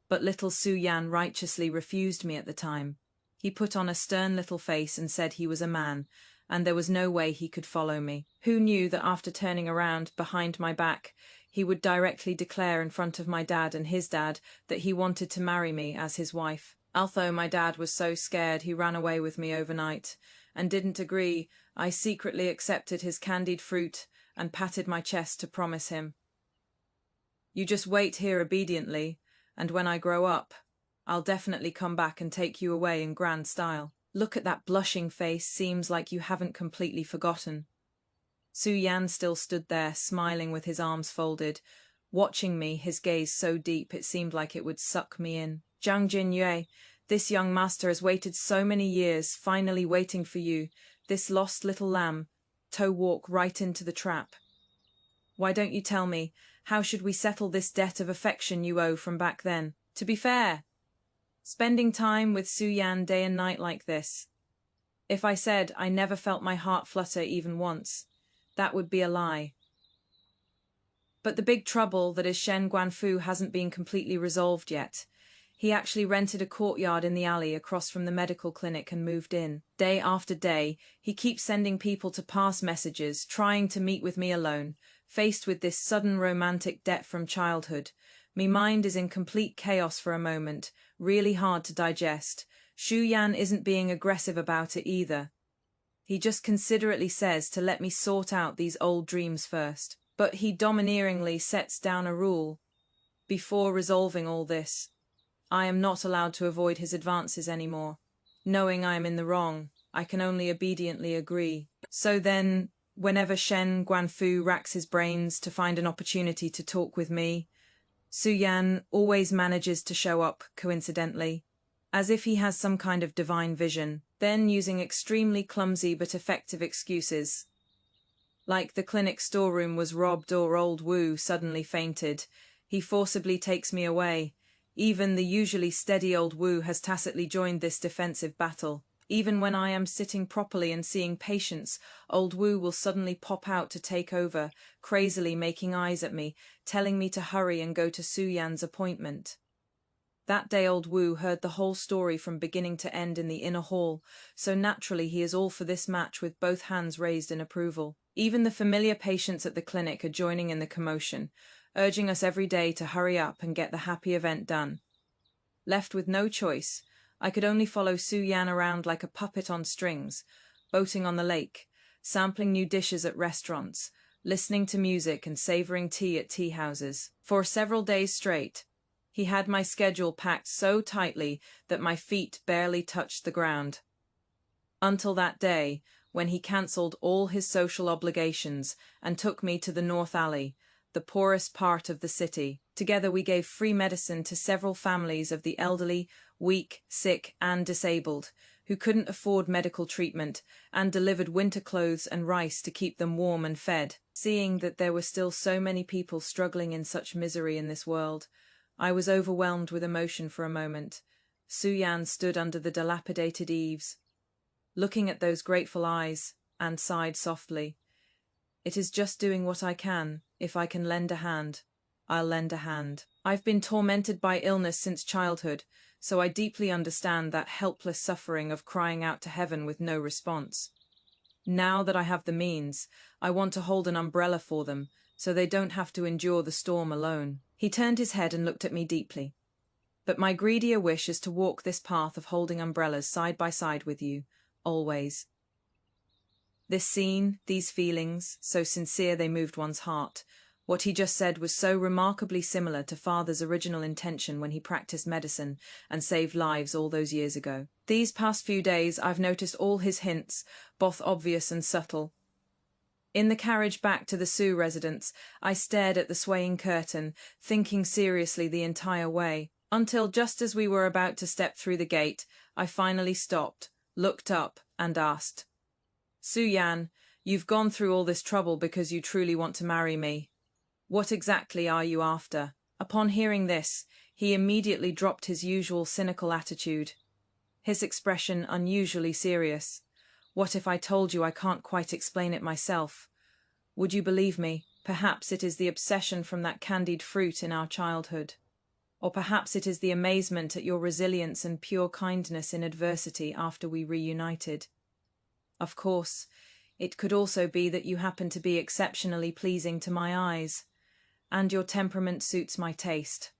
But little Su Yan righteously refused me at the time. He put on a stern little face and said he was a man, and there was no way he could follow me. Who knew that after turning around behind my back, he would directly declare in front of my dad and his dad that he wanted to marry me as his wife. Although my dad was so scared he ran away with me overnight and didn't agree, I secretly accepted his candied fruit and patted my chest to promise him. "You just wait here obediently, and when I grow up, I'll definitely come back and take you away in grand style. Look at that blushing face, seems like you haven't completely forgotten." Su Yan still stood there, smiling with his arms folded, watching me, his gaze so deep it seemed like it would suck me in. "Zhang Jinyue, this young master has waited so many years, finally waiting for you, this lost little lamb, to walk right into the trap. Why don't you tell me, how should we settle this debt of affection you owe from back then? To be fair, spending time with Su Yan day and night like this. If I said I never felt my heart flutter even once, that would be a lie. But the big trouble that is Shen Guanfu hasn't been completely resolved yet. He actually rented a courtyard in the alley across from the medical clinic and moved in. Day after day, he keeps sending people to pass messages, trying to meet with me alone. Faced with this sudden romantic debt from childhood, me mind is in complete chaos for a moment, really hard to digest. Shu Yan isn't being aggressive about it either. He just considerately says to let me sort out these old dreams first. But he domineeringly sets down a rule. Before resolving all this, I am not allowed to avoid his advances anymore. Knowing I am in the wrong, I can only obediently agree. So then, whenever Shen Guanfu racks his brains to find an opportunity to talk with me, Su-yan always manages to show up, coincidentally, as if he has some kind of divine vision, then using extremely clumsy but effective excuses. Like the clinic storeroom was robbed or old Wu suddenly fainted, he forcibly takes me away. Even the usually steady old Wu has tacitly joined this defensive battle. Even when I am sitting properly and seeing patients, old Wu will suddenly pop out to take over, crazily making eyes at me, telling me to hurry and go to Su-yan's appointment. That day old Wu heard the whole story from beginning to end in the inner hall, so naturally he is all for this match with both hands raised in approval. Even the familiar patients at the clinic are joining in the commotion, urging us every day to hurry up and get the happy event done. Left with no choice, I could only follow Su-yan around like a puppet on strings, boating on the lake, sampling new dishes at restaurants, listening to music and savoring tea at tea houses. For several days straight, he had my schedule packed so tightly that my feet barely touched the ground. Until that day, when he cancelled all his social obligations and took me to the North Alley, the poorest part of the city. Together we gave free medicine to several families of the elderly, weak, sick, and disabled, who couldn't afford medical treatment, and delivered winter clothes and rice to keep them warm and fed. Seeing that there were still so many people struggling in such misery in this world, I was overwhelmed with emotion for a moment. Su-yan stood under the dilapidated eaves, looking at those grateful eyes, and sighed softly. It is just doing what I can. If I can lend a hand, I'll lend a hand. I've been tormented by illness since childhood, so I deeply understand that helpless suffering of crying out to heaven with no response. Now that I have the means, I want to hold an umbrella for them, so they don't have to endure the storm alone. He turned his head and looked at me deeply. But my greedier wish is to walk this path of holding umbrellas side by side with you, always. This scene, these feelings, so sincere they moved one's heart. What he just said was so remarkably similar to Father's original intention when he practiced medicine and saved lives all those years ago. These past few days I've noticed all his hints, both obvious and subtle. In the carriage back to the Su residence, I stared at the swaying curtain, thinking seriously the entire way, until just as we were about to step through the gate, I finally stopped, looked up, and asked, "Su-yan, you've gone through all this trouble because you truly want to marry me. What exactly are you after?" Upon hearing this, he immediately dropped his usual cynical attitude, his expression unusually serious. What if I told you I can't quite explain it myself? Would you believe me? Perhaps it is the obsession from that candied fruit in our childhood. Or perhaps it is the amazement at your resilience and pure kindness in adversity after we reunited. Of course, it could also be that you happen to be exceptionally pleasing to my eyes, and your temperament suits my taste.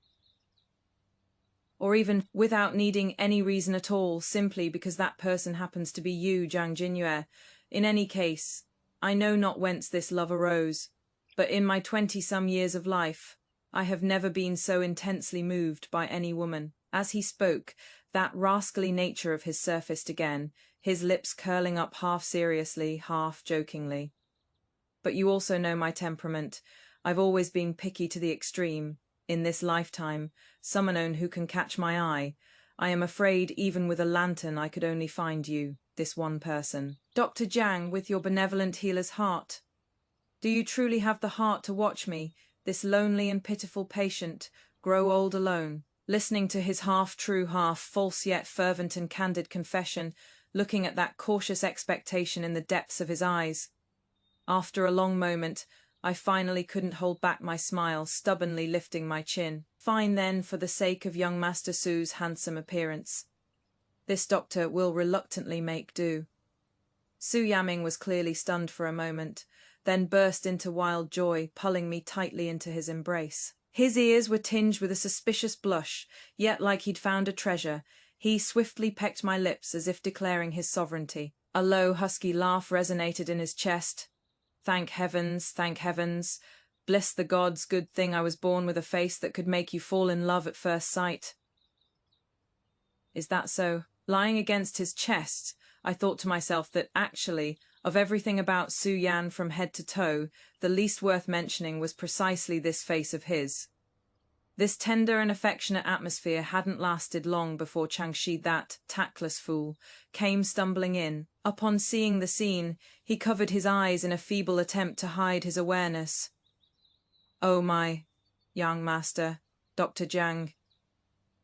Or even without needing any reason at all, simply because that person happens to be you, Zhang Jinyue. In any case, I know not whence this love arose, but in my 20-some years of life, I have never been so intensely moved by any woman. As he spoke, that rascally nature of his surfaced again, his lips curling up half seriously, half jokingly. But you also know my temperament. I've always been picky to the extreme. In this lifetime, someone who can catch my eye. I am afraid even with a lantern I could only find you, this one person. Dr. Jiang, with your benevolent healer's heart. Do you truly have the heart to watch me, this lonely and pitiful patient, grow old alone? Listening to his half-true, half-false yet fervent and candid confession, looking at that cautious expectation in the depths of his eyes. After a long moment, I finally couldn't hold back my smile, stubbornly lifting my chin. Fine then, for the sake of young Master Su's handsome appearance. This doctor will reluctantly make do. Su Yaming was clearly stunned for a moment, then burst into wild joy, pulling me tightly into his embrace. His ears were tinged with a suspicious blush, yet like he'd found a treasure, he swiftly pecked my lips as if declaring his sovereignty. A low, husky laugh resonated in his chest. Thank heavens, bless the gods, good thing I was born with a face that could make you fall in love at first sight. Is that so? Lying against his chest, I thought to myself that actually, of everything about Su Yan from head to toe, the least worth mentioning was precisely this face of his. This tender and affectionate atmosphere hadn't lasted long before Changshi, that tactless fool, came stumbling in. Upon seeing the scene, he covered his eyes in a feeble attempt to hide his awareness. "Oh my, young master, Dr. Jiang.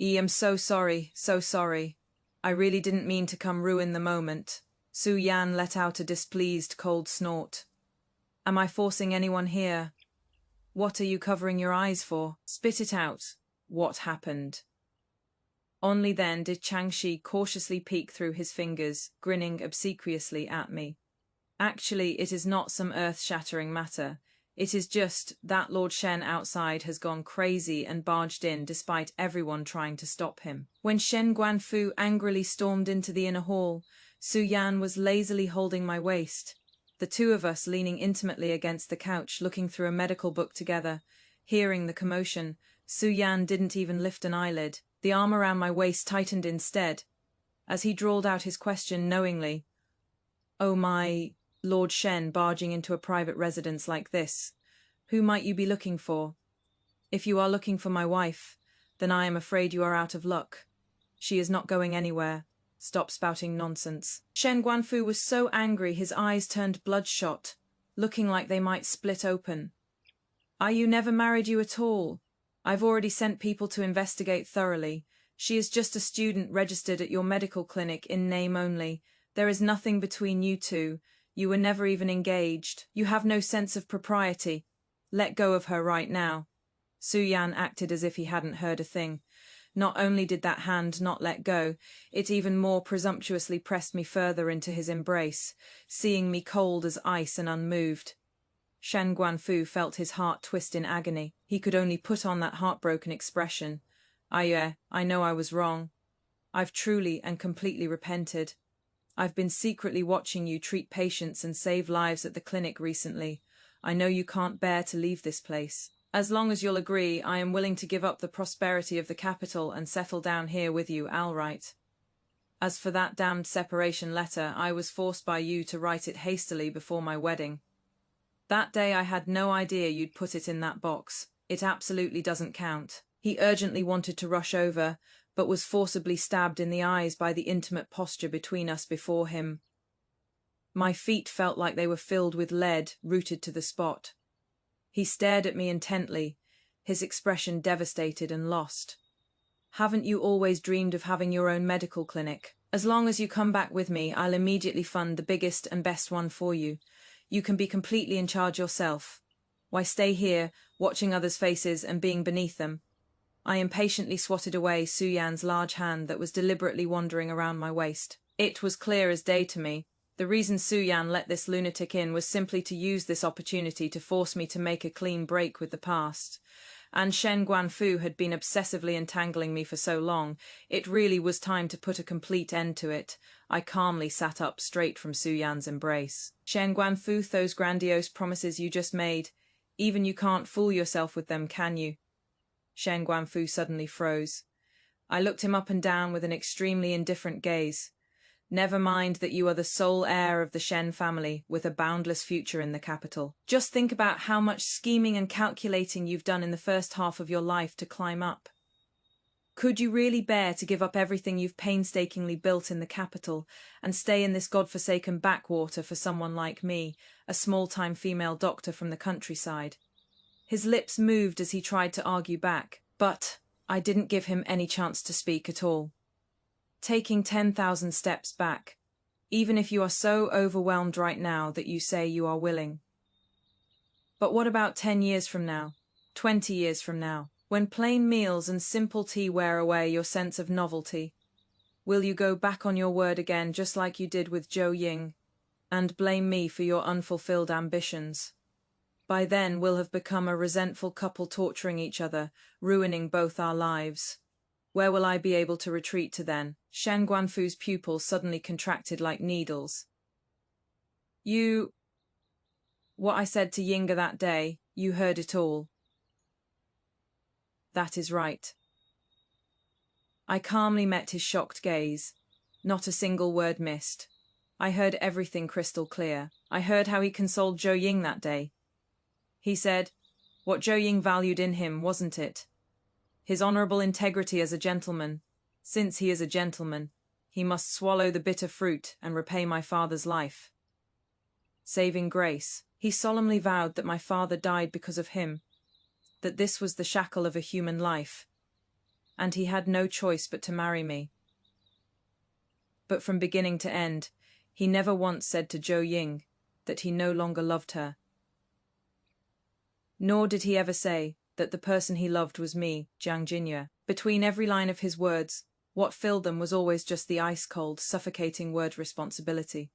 I am so sorry, so sorry. I really didn't mean to come ruin the moment." Su Yan let out a displeased cold snort. "Am I forcing anyone here? What are you covering your eyes for? Spit it out. What happened?" Only then did Changshi cautiously peek through his fingers, grinning obsequiously at me. "Actually, it is not some earth-shattering matter. It is just that Lord Shen outside has gone crazy and barged in despite everyone trying to stop him." When Shen Guanfu angrily stormed into the inner hall, Su Yan was lazily holding my waist, the two of us leaning intimately against the couch, looking through a medical book together. Hearing the commotion, Su Yan didn't even lift an eyelid. The arm around my waist tightened instead, as he drawled out his question knowingly. "Oh my, Lord Shen barging into a private residence like this. Who might you be looking for?" "If you are looking for my wife, then I am afraid you are out of luck. She is not going anywhere. Stop spouting nonsense." Shen Guanfu was so angry his eyes turned bloodshot, looking like they might split open. "You never married you at all. I've already sent people to investigate thoroughly. She is just a student registered at your medical clinic in name only. There is nothing between you two. You were never even engaged. You have no sense of propriety. Let go of her right now." Su Yan acted as if he hadn't heard a thing. Not only did that hand not let go, it even more presumptuously pressed me further into his embrace, seeing me cold as ice and unmoved. Shen Guanfu felt his heart twist in agony. He could only put on that heartbroken expression. I know I was wrong. I've truly and completely repented. I've been secretly watching you treat patients and save lives at the clinic recently. I know you can't bear to leave this place. As long as you'll agree, I am willing to give up the prosperity of the capital and settle down here with you outright. As for that damned separation letter, I was forced by you to write it hastily before my wedding. That day I had no idea you'd put it in that box. It absolutely doesn't count." He urgently wanted to rush over, but was forcibly stabbed in the eyes by the intimate posture between us before him. My feet felt like they were filled with lead, rooted to the spot. He stared at me intently, his expression devastated and lost. "Haven't you always dreamed of having your own medical clinic? As long as you come back with me, I'll immediately fund the biggest and best one for you. You can be completely in charge yourself. Why stay here, watching others' faces and being beneath them?" I impatiently swatted away Su Yan's large hand that was deliberately wandering around my waist. It was clear as day to me. The reason Su Yan let this lunatic in was simply to use this opportunity to force me to make a clean break with the past. And Shen Guanfu had been obsessively entangling me for so long, it really was time to put a complete end to it. I calmly sat up straight from Su Yan's embrace. "Shen Guanfu, those grandiose promises you just made, even you can't fool yourself with them, can you?" Shen Guanfu suddenly froze. I looked him up and down with an extremely indifferent gaze. "Never mind that you are the sole heir of the Shen family, with a boundless future in the capital. Just think about how much scheming and calculating you've done in the first half of your life to climb up. Could you really bear to give up everything you've painstakingly built in the capital and stay in this godforsaken backwater for someone like me, a small-time female doctor from the countryside?" His lips moved as he tried to argue back, but I didn't give him any chance to speak at all. Taking 10,000 steps back, even if you are so overwhelmed right now that you say you are willing. But what about 10 years from now, 20 years from now, when plain meals and simple tea wear away your sense of novelty? Will you go back on your word again just like you did with Zhou Ying, and blame me for your unfulfilled ambitions? By then we'll have become a resentful couple torturing each other, ruining both our lives. Where will I be able to retreat to then? Shen Guanfu's pupils suddenly contracted like needles. What I said to Yinga that day, you heard it all." "That is right." I calmly met his shocked gaze. Not a single word missed. I heard everything crystal clear. I heard how he consoled Zhou Ying that day. He said, what Zhou Ying valued in him, wasn't it? His honorable integrity as a gentleman. Since he is a gentleman, he must swallow the bitter fruit and repay my father's life. Saving grace, he solemnly vowed that my father died because of him, that this was the shackle of a human life, and he had no choice but to marry me. But from beginning to end, he never once said to Zhou Ying that he no longer loved her. Nor did he ever say that the person he loved was me, Jiang Jinyue. Between every line of his words, what filled them was always just the ice-cold, suffocating word responsibility.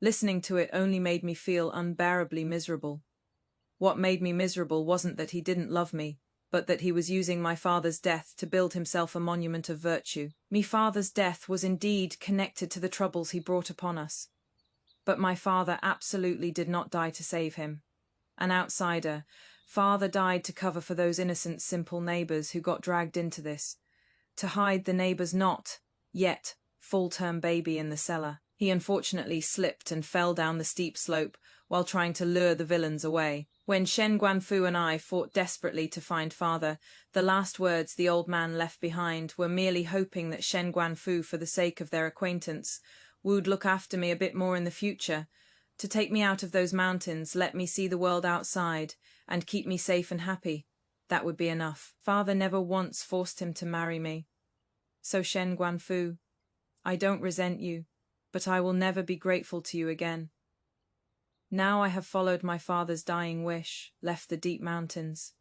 Listening to it only made me feel unbearably miserable. What made me miserable wasn't that he didn't love me, but that he was using my father's death to build himself a monument of virtue. Me father's death was indeed connected to the troubles he brought upon us. But my father absolutely did not die to save him. An outsider, father died to cover for those innocent, simple neighbors who got dragged into this, to hide the neighbor's not yet full-term baby in the cellar. He unfortunately slipped and fell down the steep slope while trying to lure the villains away. When Shen Guanfu and I fought desperately to find father, the last words the old man left behind were merely hoping that Shen Guanfu, for the sake of their acquaintance, would look after me a bit more in the future, to take me out of those mountains, let me see the world outside, and keep me safe and happy. That would be enough. Father never once forced him to marry me. So Shen Guanfu, I don't resent you, but I will never be grateful to you again. Now I have followed my father's dying wish, left the deep mountains,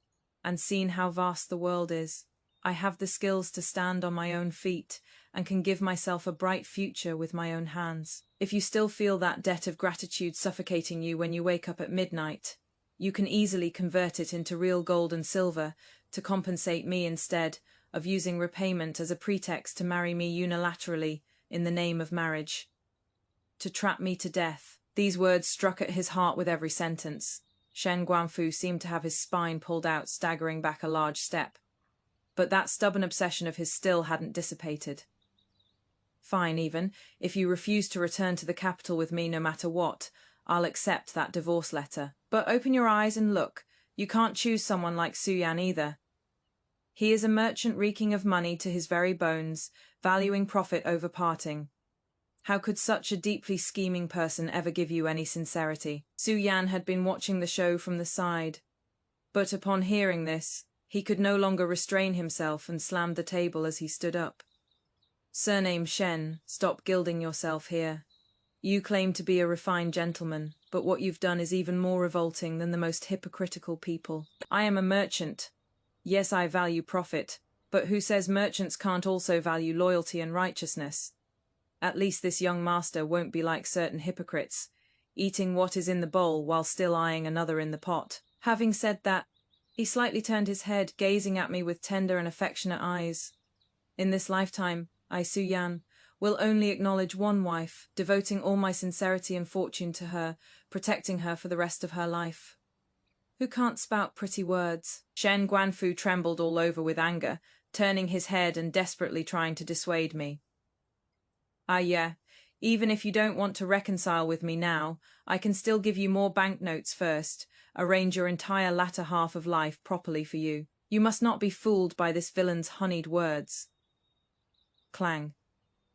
and seen how vast the world is. I have the skills to stand on my own feet and can give myself a bright future with my own hands. If you still feel that debt of gratitude suffocating you when you wake up at midnight, you can easily convert it into real gold and silver to compensate me instead of using repayment as a pretext to marry me unilaterally in the name of marriage. To trap me to death. These words struck at his heart with every sentence. Shen Guanfu seemed to have his spine pulled out, staggering back a large step. But that stubborn obsession of his still hadn't dissipated. Fine, even, if you refuse to return to the capital with me no matter what, I'll accept that divorce letter. But open your eyes and look. You can't choose someone like Su Yan either. He is a merchant reeking of money to his very bones, valuing profit over parting. How could such a deeply scheming person ever give you any sincerity? Su Yan had been watching the show from the side, but upon hearing this, he could no longer restrain himself and slammed the table as he stood up. Surname Shen, stop gilding yourself here. You claim to be a refined gentleman, but what you've done is even more revolting than the most hypocritical people. I am a merchant. Yes, I value profit, but who says merchants can't also value loyalty and righteousness? At least this young master won't be like certain hypocrites, eating what is in the bowl while still eyeing another in the pot. Having said that, he slightly turned his head, gazing at me with tender and affectionate eyes. In this lifetime, I, Su Yan, will only acknowledge one wife, devoting all my sincerity and fortune to her, protecting her for the rest of her life. Who can't spout pretty words? Shen Guanfu trembled all over with anger, turning his head and desperately trying to dissuade me. Ah, yeah, even if you don't want to reconcile with me now, I can still give you more banknotes first, arrange your entire latter half of life properly for you. You must not be fooled by this villain's honeyed words. Clang.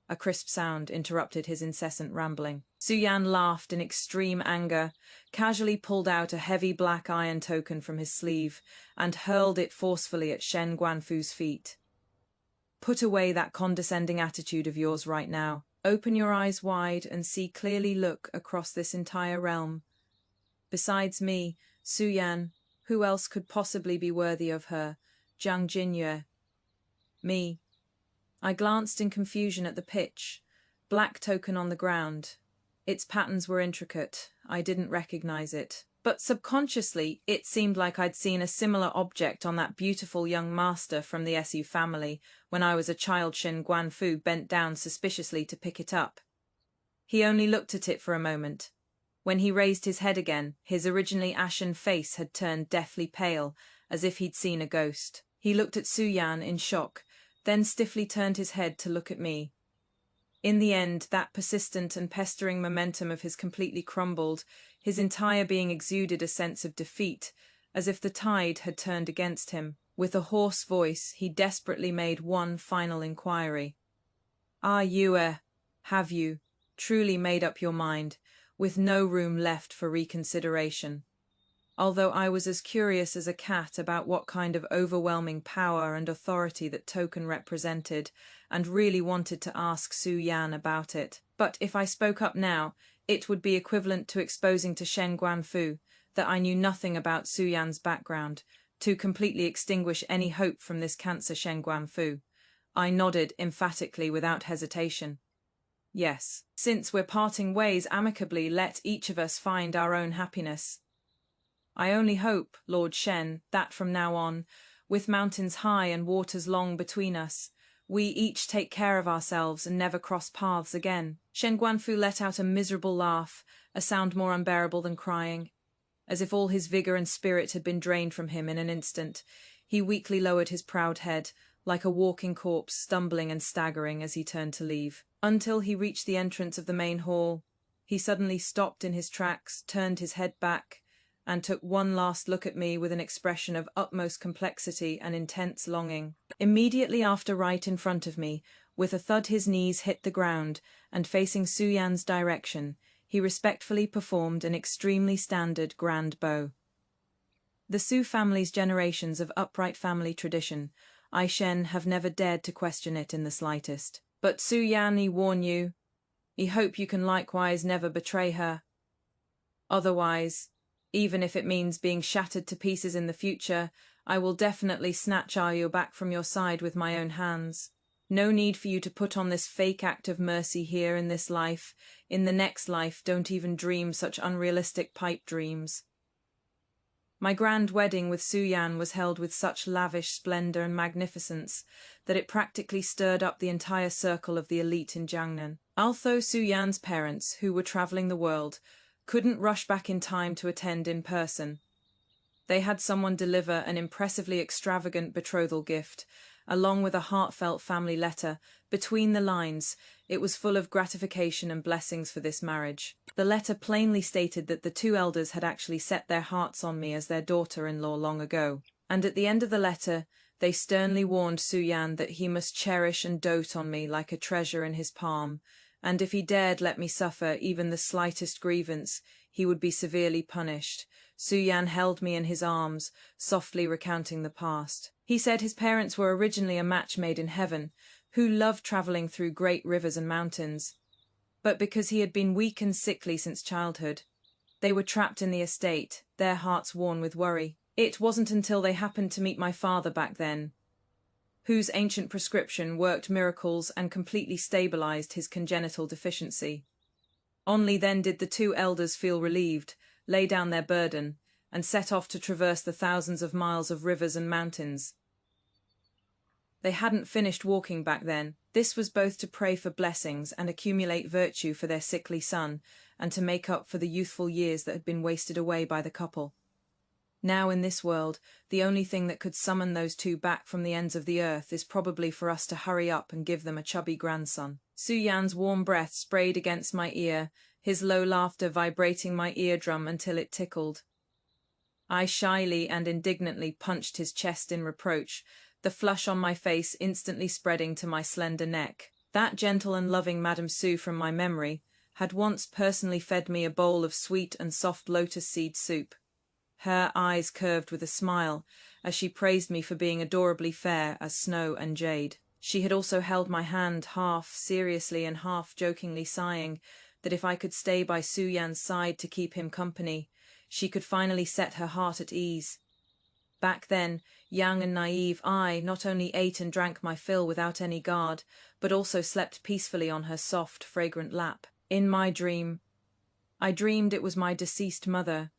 A crisp sound interrupted his incessant rambling. Su Yan laughed in extreme anger, casually pulled out a heavy black iron token from his sleeve, and hurled it forcefully at Shen Guanfu's feet. Put away that condescending attitude of yours right now. Open your eyes wide and see clearly. Look across this entire realm. Besides me, Su Yan, who else could possibly be worthy of her? Jiang Jinyue. Me. I glanced in confusion at the pitch. Black token on the ground. Its patterns were intricate. I didn't recognize it. But subconsciously, it seemed like I'd seen a similar object on that beautiful young master from the Su family when I was a child. Shen Guanfu bent down suspiciously to pick it up. He only looked at it for a moment. When he raised his head again, his originally ashen face had turned deathly pale, as if he'd seen a ghost. He looked at Su Yan in shock, then stiffly turned his head to look at me. In the end, that persistent and pestering momentum of his completely crumbled, his entire being exuded a sense of defeat, as if the tide had turned against him. With a hoarse voice, he desperately made one final inquiry. Have you truly made up your mind, with no room left for reconsideration? Although I was as curious as a cat about what kind of overwhelming power and authority that token represented, and really wanted to ask Su Yan about it. But if I spoke up now, it would be equivalent to exposing to Shen Guanfu that I knew nothing about Su Yan's background, to completely extinguish any hope from this cancer Shen Guanfu. I nodded emphatically without hesitation. Yes, since we're parting ways amicably, let each of us find our own happiness. I only hope, Lord Shen, that from now on, with mountains high and waters long between us, we each take care of ourselves and never cross paths again. Shen Guanfu let out a miserable laugh, a sound more unbearable than crying. As if all his vigor and spirit had been drained from him in an instant, he weakly lowered his proud head, like a walking corpse, stumbling and staggering as he turned to leave. Until he reached the entrance of the main hall, he suddenly stopped in his tracks, turned his head back, and took one last look at me with an expression of utmost complexity and intense longing. Immediately after, right in front of me, with a thud his knees hit the ground, and facing Su Yan's direction, he respectfully performed an extremely standard grand bow. The Su family's generations of upright family tradition, I Shen have never dared to question it in the slightest. But Su Yan, I warn you, I hope you can likewise never betray her. Otherwise, even if it means being shattered to pieces in the future, I will definitely snatch you back from your side with my own hands. No need for you to put on this fake act of mercy here in this life. In the next life, don't even dream such unrealistic pipe dreams. My grand wedding with Su Yan was held with such lavish splendor and magnificence that it practically stirred up the entire circle of the elite in Jiangnan. Although Su Yan's parents, who were traveling the world, couldn't rush back in time to attend in person, they had someone deliver an impressively extravagant betrothal gift, along with a heartfelt family letter. Between the lines, it was full of gratification and blessings for this marriage. The letter plainly stated that the two elders had actually set their hearts on me as their daughter-in-law long ago, and at the end of the letter, they sternly warned Su Yan that he must cherish and dote on me like a treasure in his palm, and if he dared let me suffer even the slightest grievance, he would be severely punished. Su Yan held me in his arms, softly recounting the past. He said his parents were originally a match made in heaven, who loved traveling through great rivers and mountains. But because he had been weak and sickly since childhood, they were trapped in the estate, their hearts worn with worry. It wasn't until they happened to meet my father back then, whose ancient prescription worked miracles and completely stabilized his congenital deficiency. Only then did the two elders feel relieved, lay down their burden, and set off to traverse the thousands of miles of rivers and mountains. They hadn't finished walking back then. This was both to pray for blessings and accumulate virtue for their sickly son, and to make up for the youthful years that had been wasted away by the couple. Now in this world, the only thing that could summon those two back from the ends of the earth is probably for us to hurry up and give them a chubby grandson. Su Yan's warm breath sprayed against my ear, his low laughter vibrating my eardrum until it tickled. I shyly and indignantly punched his chest in reproach, the flush on my face instantly spreading to my slender neck. That gentle and loving Madame Su from my memory had once personally fed me a bowl of sweet and soft lotus seed soup. Her eyes curved with a smile as she praised me for being adorably fair as snow and jade. She had also held my hand, half seriously and half jokingly sighing that if I could stay by Su Yan's side to keep him company, she could finally set her heart at ease. Back then, young and naive, I not only ate and drank my fill without any guard, but also slept peacefully on her soft, fragrant lap. In my dream, I dreamed it was my deceased mother.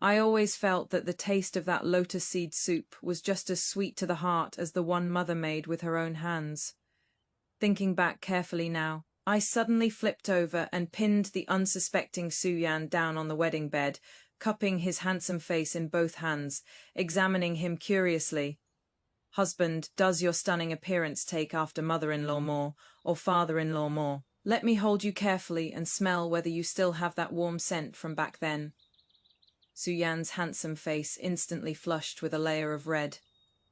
I always felt that the taste of that lotus seed soup was just as sweet to the heart as the one mother made with her own hands. Thinking back carefully now, I suddenly flipped over and pinned the unsuspecting Su Yan down on the wedding bed, cupping his handsome face in both hands, examining him curiously. Husband, does your stunning appearance take after mother-in-law more, or father-in-law more? Let me hold you carefully and smell whether you still have that warm scent from back then. Su-yan's handsome face instantly flushed with a layer of red.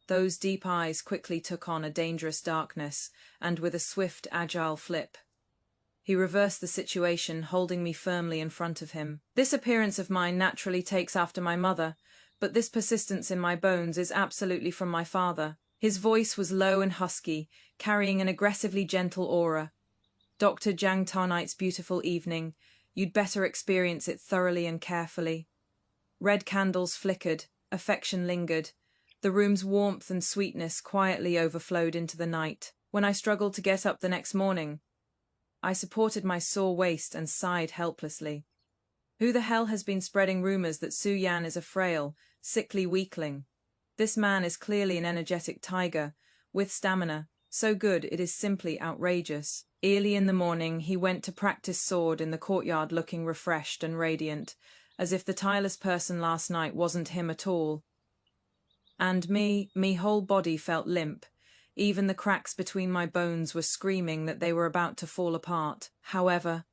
Those deep eyes quickly took on a dangerous darkness, and with a swift, agile flip, he reversed the situation, holding me firmly in front of him. This appearance of mine naturally takes after my mother, but this persistence in my bones is absolutely from my father. His voice was low and husky, carrying an aggressively gentle aura. Dr. Jang Tonight's beautiful evening. You'd better experience it thoroughly and carefully. Red candles flickered, affection lingered. The room's warmth and sweetness quietly overflowed into the night. When I struggled to get up the next morning, I supported my sore waist and sighed helplessly. Who the hell has been spreading rumors that Su-yan is a frail, sickly weakling? This man is clearly an energetic tiger, with stamina, so good it is simply outrageous. Early in the morning, he went to practice sword in the courtyard looking refreshed and radiant, as if the tireless person last night wasn't him at all. And me whole body felt limp. Even the cracks between my bones were screaming that they were about to fall apart. However,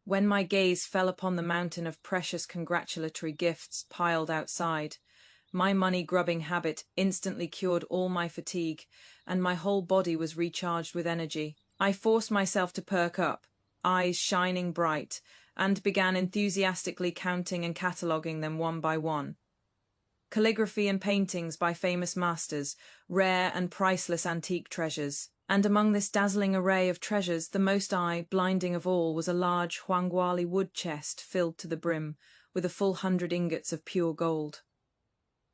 when my gaze fell upon the mountain of precious congratulatory gifts piled outside, my money-grubbing habit instantly cured all my fatigue, and my whole body was recharged with energy. I forced myself to perk up, eyes shining bright, and began enthusiastically counting and cataloguing them one by one. Calligraphy and paintings by famous masters, rare and priceless antique treasures. And among this dazzling array of treasures, the most eye-blinding of all was a large Huangguali wood chest filled to the brim, with a full 100 ingots of pure gold.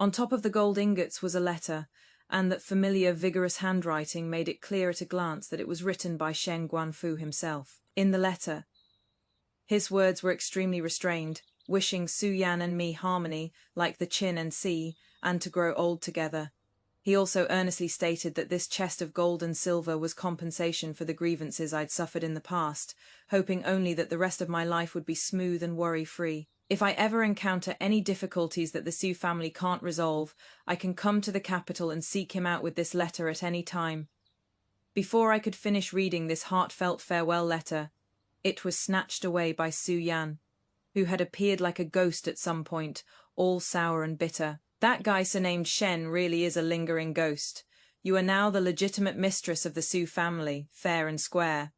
On top of the gold ingots was a letter, and that familiar, vigorous handwriting made it clear at a glance that it was written by Shen Guanfu himself. In the letter, his words were extremely restrained, wishing Su-yan and me harmony like the Qin and sea, and to grow old together. He also earnestly stated that this chest of gold and silver was compensation for the grievances I'd suffered in the past, hoping only that the rest of my life would be smooth and worry-free. If I ever encounter any difficulties that the Su family can't resolve, I can come to the capital and seek him out with this letter at any time. Before I could finish reading this heartfelt farewell letter, it was snatched away by Su-yan, who had appeared like a ghost at some point, all sour and bitter. That guy surnamed Shen really is a lingering ghost. You are now the legitimate mistress of the Su family, fair and square.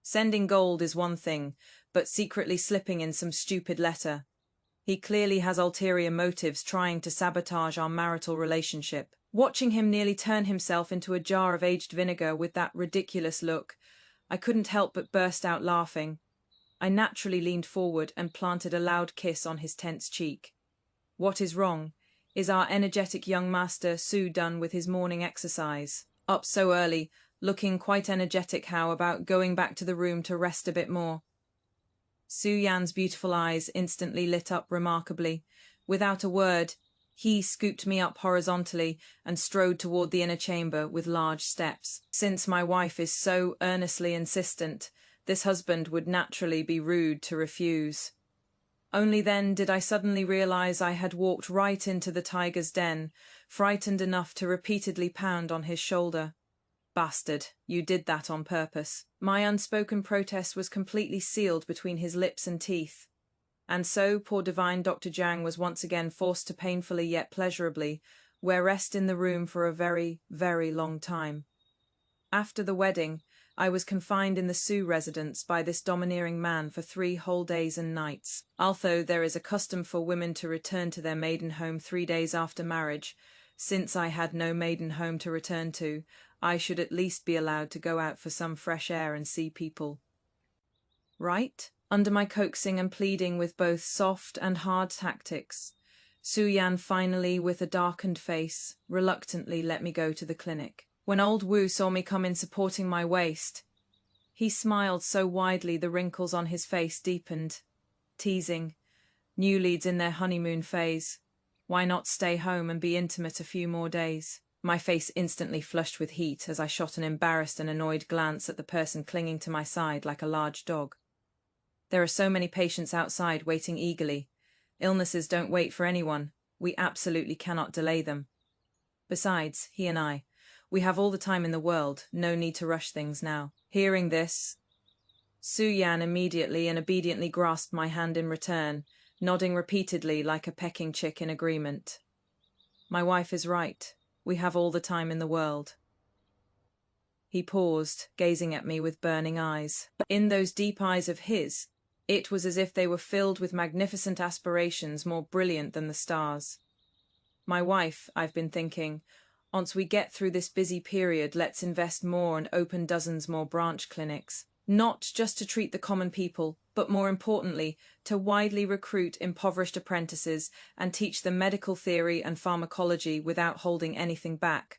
Sending gold is one thing, but secretly slipping in some stupid letter. He clearly has ulterior motives trying to sabotage our marital relationship. Watching him nearly turn himself into a jar of aged vinegar with that ridiculous look, I couldn't help but burst out laughing. I naturally leaned forward and planted a loud kiss on his tense cheek. What is wrong? Is our energetic young master Su done with his morning exercise? Up so early, looking quite energetic. How about going back to the room to rest a bit more? Su-yan's beautiful eyes instantly lit up remarkably. Without a word, he scooped me up horizontally and strode toward the inner chamber with large steps. Since my wife is so earnestly insistent, this husband would naturally be rude to refuse. Only then did I suddenly realize I had walked right into the tiger's den, frightened enough to repeatedly pound on his shoulder. Bastard, you did that on purpose. My unspoken protest was completely sealed between his lips and teeth. And so poor divine Dr. Jang was once again forced to painfully yet pleasurably wear rest in the room for a very, very long time. After the wedding, I was confined in the Su residence by this domineering man for 3 whole days and nights. Although there is a custom for women to return to their maiden home 3 days after marriage, since I had no maiden home to return to, I should at least be allowed to go out for some fresh air and see people. Right? Under my coaxing and pleading with both soft and hard tactics, Su-yan finally, with a darkened face, reluctantly let me go to the clinic. When old Wu saw me come in supporting my waist, he smiled so widely the wrinkles on his face deepened, teasing, new leads in their honeymoon phase. Why not stay home and be intimate a few more days? My face instantly flushed with heat as I shot an embarrassed and annoyed glance at the person clinging to my side like a large dog. There are so many patients outside waiting eagerly. Illnesses don't wait for anyone. We absolutely cannot delay them. Besides, he and we have all the time in the world, no need to rush things now. Hearing this, Su Yan immediately and obediently grasped my hand in return, nodding repeatedly like a pecking chick in agreement. My wife is right. We have all the time in the world. He paused, gazing at me with burning eyes. In those deep eyes of his, it was as if they were filled with magnificent aspirations more brilliant than the stars. My wife, I've been thinking, once we get through this busy period, let's invest more and open dozens more branch clinics. Not just to treat the common people, but more importantly, to widely recruit impoverished apprentices and teach them medical theory and pharmacology without holding anything back.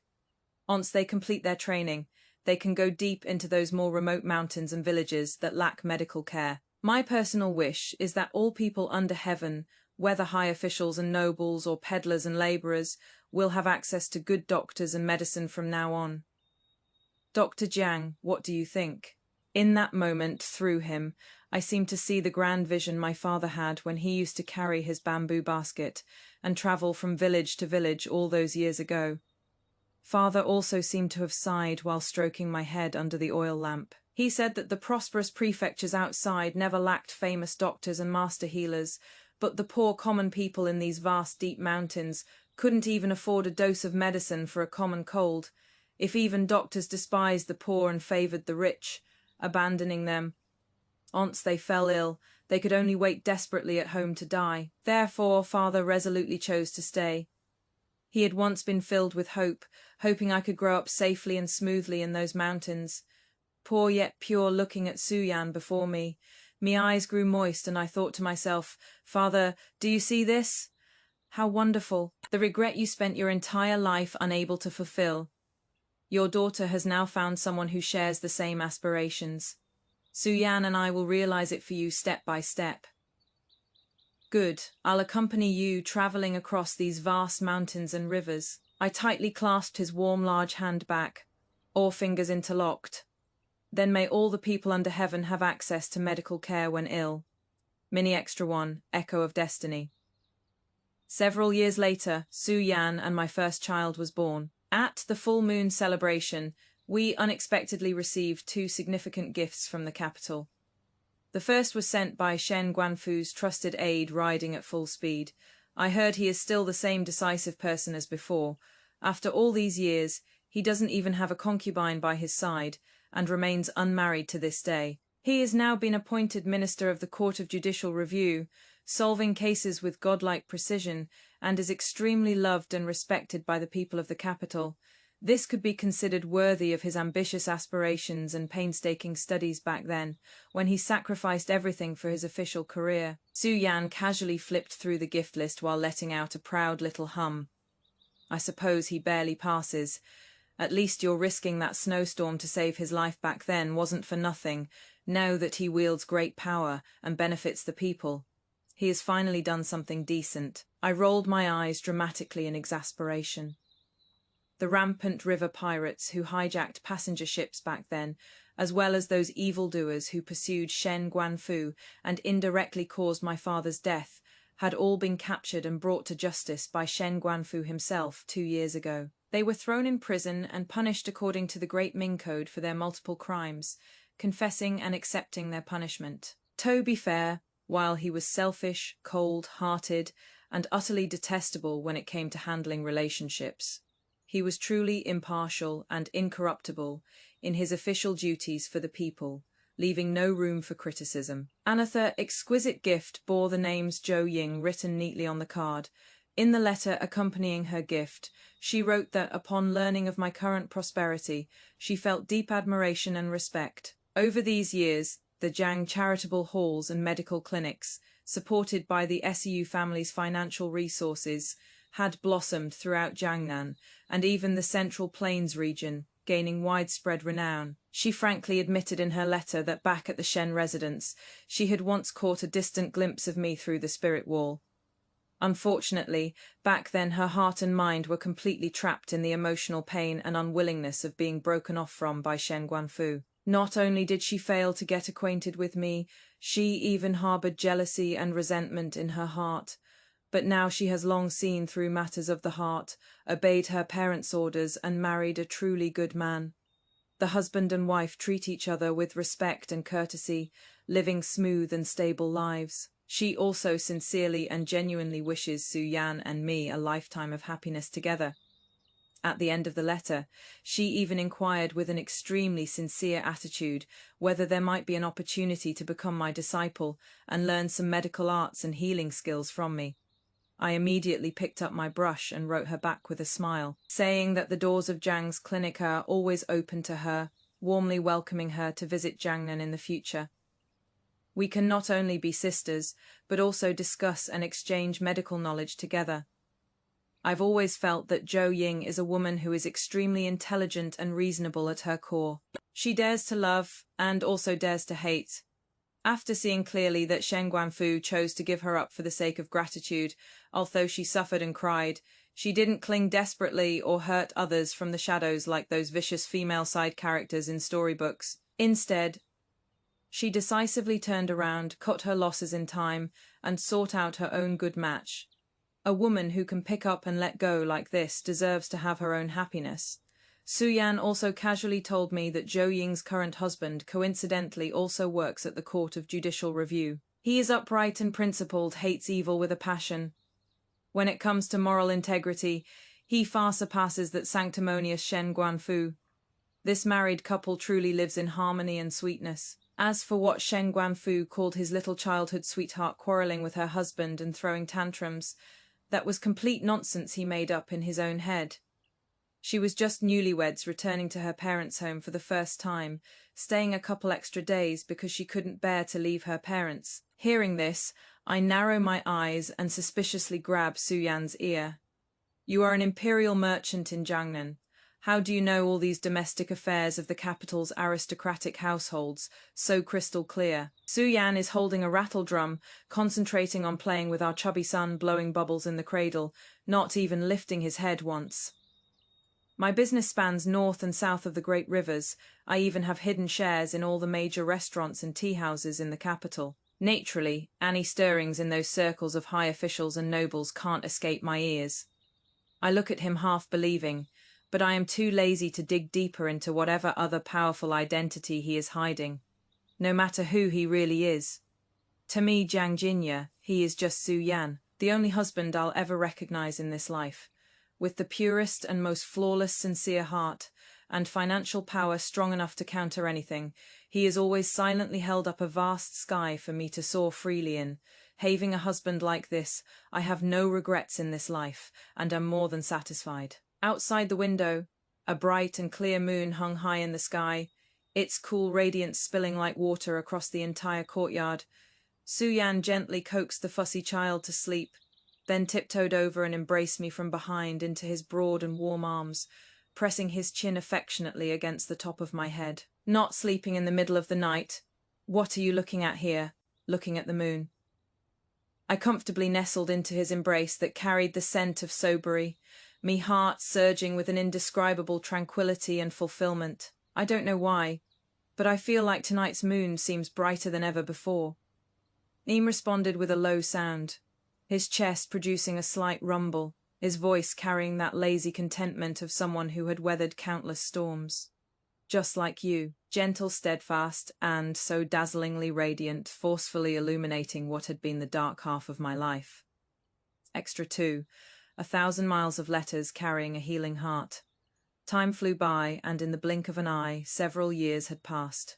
Once they complete their training, they can go deep into those more remote mountains and villages that lack medical care. My personal wish is that all people under heaven, whether high officials and nobles or peddlers and laborers, will have access to good doctors and medicine from now on. Dr. Jiang, what do you think? In that moment, through him, I seemed to see the grand vision my father had when he used to carry his bamboo basket and travel from village to village all those years ago. Father also seemed to have sighed while stroking my head under the oil lamp. He said that the prosperous prefectures outside never lacked famous doctors and master healers, but the poor common people in these vast deep mountains couldn't even afford a dose of medicine for a common cold. If even doctors despised the poor and favoured the rich, abandoning them, once they fell ill, they could only wait desperately at home to die. Therefore, Father resolutely chose to stay. He had once been filled with hope, hoping I could grow up safely and smoothly in those mountains. Poor yet pure, looking at Su Yan before me, my eyes grew moist and I thought to myself, Father, do you see this? How wonderful, the regret you spent your entire life unable to fulfill. Your daughter has now found someone who shares the same aspirations. Su Yan and I will realize it for you step by step. Good, I'll accompany you traveling across these vast mountains and rivers. I tightly clasped his warm large hand back, all fingers interlocked. Then may all the people under heaven have access to medical care when ill. Mini Extra 1, Echo of Destiny. Several years later, Su Yan and my first child was born. At the full moon celebration, we unexpectedly received two significant gifts from the capital. The first was sent by Shen Guanfu's trusted aide riding at full speed. I heard he is still the same decisive person as before. After all these years, he doesn't even have a concubine by his side, and remains unmarried to this day. He has now been appointed Minister of the Court of Judicial Review, solving cases with godlike precision, and is extremely loved and respected by the people of the capital. This could be considered worthy of his ambitious aspirations and painstaking studies back then, when he sacrificed everything for his official career. Su Yan casually flipped through the gift list while letting out a proud little hum. I suppose he barely passes. At least your risking that snowstorm to save his life back then wasn't for nothing, now that he wields great power and benefits the people. He has finally done something decent. I rolled my eyes dramatically in exasperation. The rampant river pirates who hijacked passenger ships back then, as well as those evildoers who pursued Shen Guanfu and indirectly caused my father's death, had all been captured and brought to justice by Shen Guanfu himself 2 years ago. They were thrown in prison and punished according to the Great Ming Code for their multiple crimes, confessing and accepting their punishment. To be fair, while he was selfish, cold-hearted, and utterly detestable when it came to handling relationships, he was truly impartial and incorruptible in his official duties for the people, leaving no room for criticism. Another exquisite gift bore the names Zhou Ying written neatly on the card. In the letter accompanying her gift, she wrote that upon learning of my current prosperity, she felt deep admiration and respect. Over these years, the Jiang charitable halls and medical clinics, supported by the SEU family's financial resources, had blossomed throughout Jiangnan and even the Central Plains region, gaining widespread renown. She frankly admitted in her letter that back at the Shen residence, she had once caught a distant glimpse of me through the spirit wall. Unfortunately, back then her heart and mind were completely trapped in the emotional pain and unwillingness of being broken off from by Shen Guanfu. Not only did she fail to get acquainted with me, she even harbored jealousy and resentment in her heart. But now she has long seen through matters of the heart, obeyed her parents' orders, and married a truly good man. The husband and wife treat each other with respect and courtesy, living smooth and stable lives. She also sincerely and genuinely wishes Su-yan and me a lifetime of happiness together. At the end of the letter, she even inquired with an extremely sincere attitude whether there might be an opportunity to become my disciple and learn some medical arts and healing skills from me. I immediately picked up my brush and wrote her back with a smile, saying that the doors of Jiang's clinic are always open to her, warmly welcoming her to visit Jiangnan in the future. We can not only be sisters, but also discuss and exchange medical knowledge together. I've always felt that Zhou Ying is a woman who is extremely intelligent and reasonable at her core. She dares to love and also dares to hate. After seeing clearly that Shen Guanfu chose to give her up for the sake of gratitude, although she suffered and cried, she didn't cling desperately or hurt others from the shadows like those vicious female side characters in storybooks. Instead, she decisively turned around, cut her losses in time, and sought out her own good match. A woman who can pick up and let go like this deserves to have her own happiness. Su-yan also casually told me that Zhou Ying's current husband coincidentally also works at the Court of Judicial Review. He is upright and principled, hates evil with a passion. When it comes to moral integrity, he far surpasses that sanctimonious Shen Guanfu. This married couple truly lives in harmony and sweetness. As for what Shen Guanfu called his little childhood sweetheart quarreling with her husband and throwing tantrums, that was complete nonsense he made up in his own head. She was just newlyweds returning to her parents' home for the first time, staying a couple extra days because she couldn't bear to leave her parents. Hearing this, I narrow my eyes and suspiciously grab Su-yan's ear. "You are an imperial merchant in Jiangnan. How do you know all these domestic affairs of the capital's aristocratic households so crystal clear?" Su-yan is holding a rattle drum, concentrating on playing with our chubby son, blowing bubbles in the cradle, not even lifting his head once. My business spans north and south of the great rivers. I even have hidden shares in all the major restaurants and tea houses in the capital. Naturally, any stirrings in those circles of high officials and nobles can't escape my ears. I look at him half believing, but I am too lazy to dig deeper into whatever other powerful identity he is hiding, no matter who he really is. To me, Jiang Jinya, he is just Su-yan, the only husband I'll ever recognize in this life. With the purest and most flawless sincere heart, and financial power strong enough to counter anything, he has always silently held up a vast sky for me to soar freely in. Having a husband like this, I have no regrets in this life, and am more than satisfied. Outside the window, a bright and clear moon hung high in the sky, its cool radiance spilling like water across the entire courtyard. Su-yan gently coaxed the fussy child to sleep, then tiptoed over and embraced me from behind into his broad and warm arms, pressing his chin affectionately against the top of my head. "Not sleeping in the middle of the night? What are you looking at here?" Looking at the moon. I comfortably nestled into his embrace that carried the scent of sobery, me heart surging with an indescribable tranquility and fulfillment. I don't know why, but I feel like tonight's moon seems brighter than ever before. Neem responded with a low sound, his chest producing a slight rumble, his voice carrying that lazy contentment of someone who had weathered countless storms. "Just like you, gentle, steadfast, and so dazzlingly radiant, forcefully illuminating what had been the dark half of my life." Extra 2, 1,000 miles of letters carrying a healing heart. Time flew by, and in the blink of an eye, several years had passed.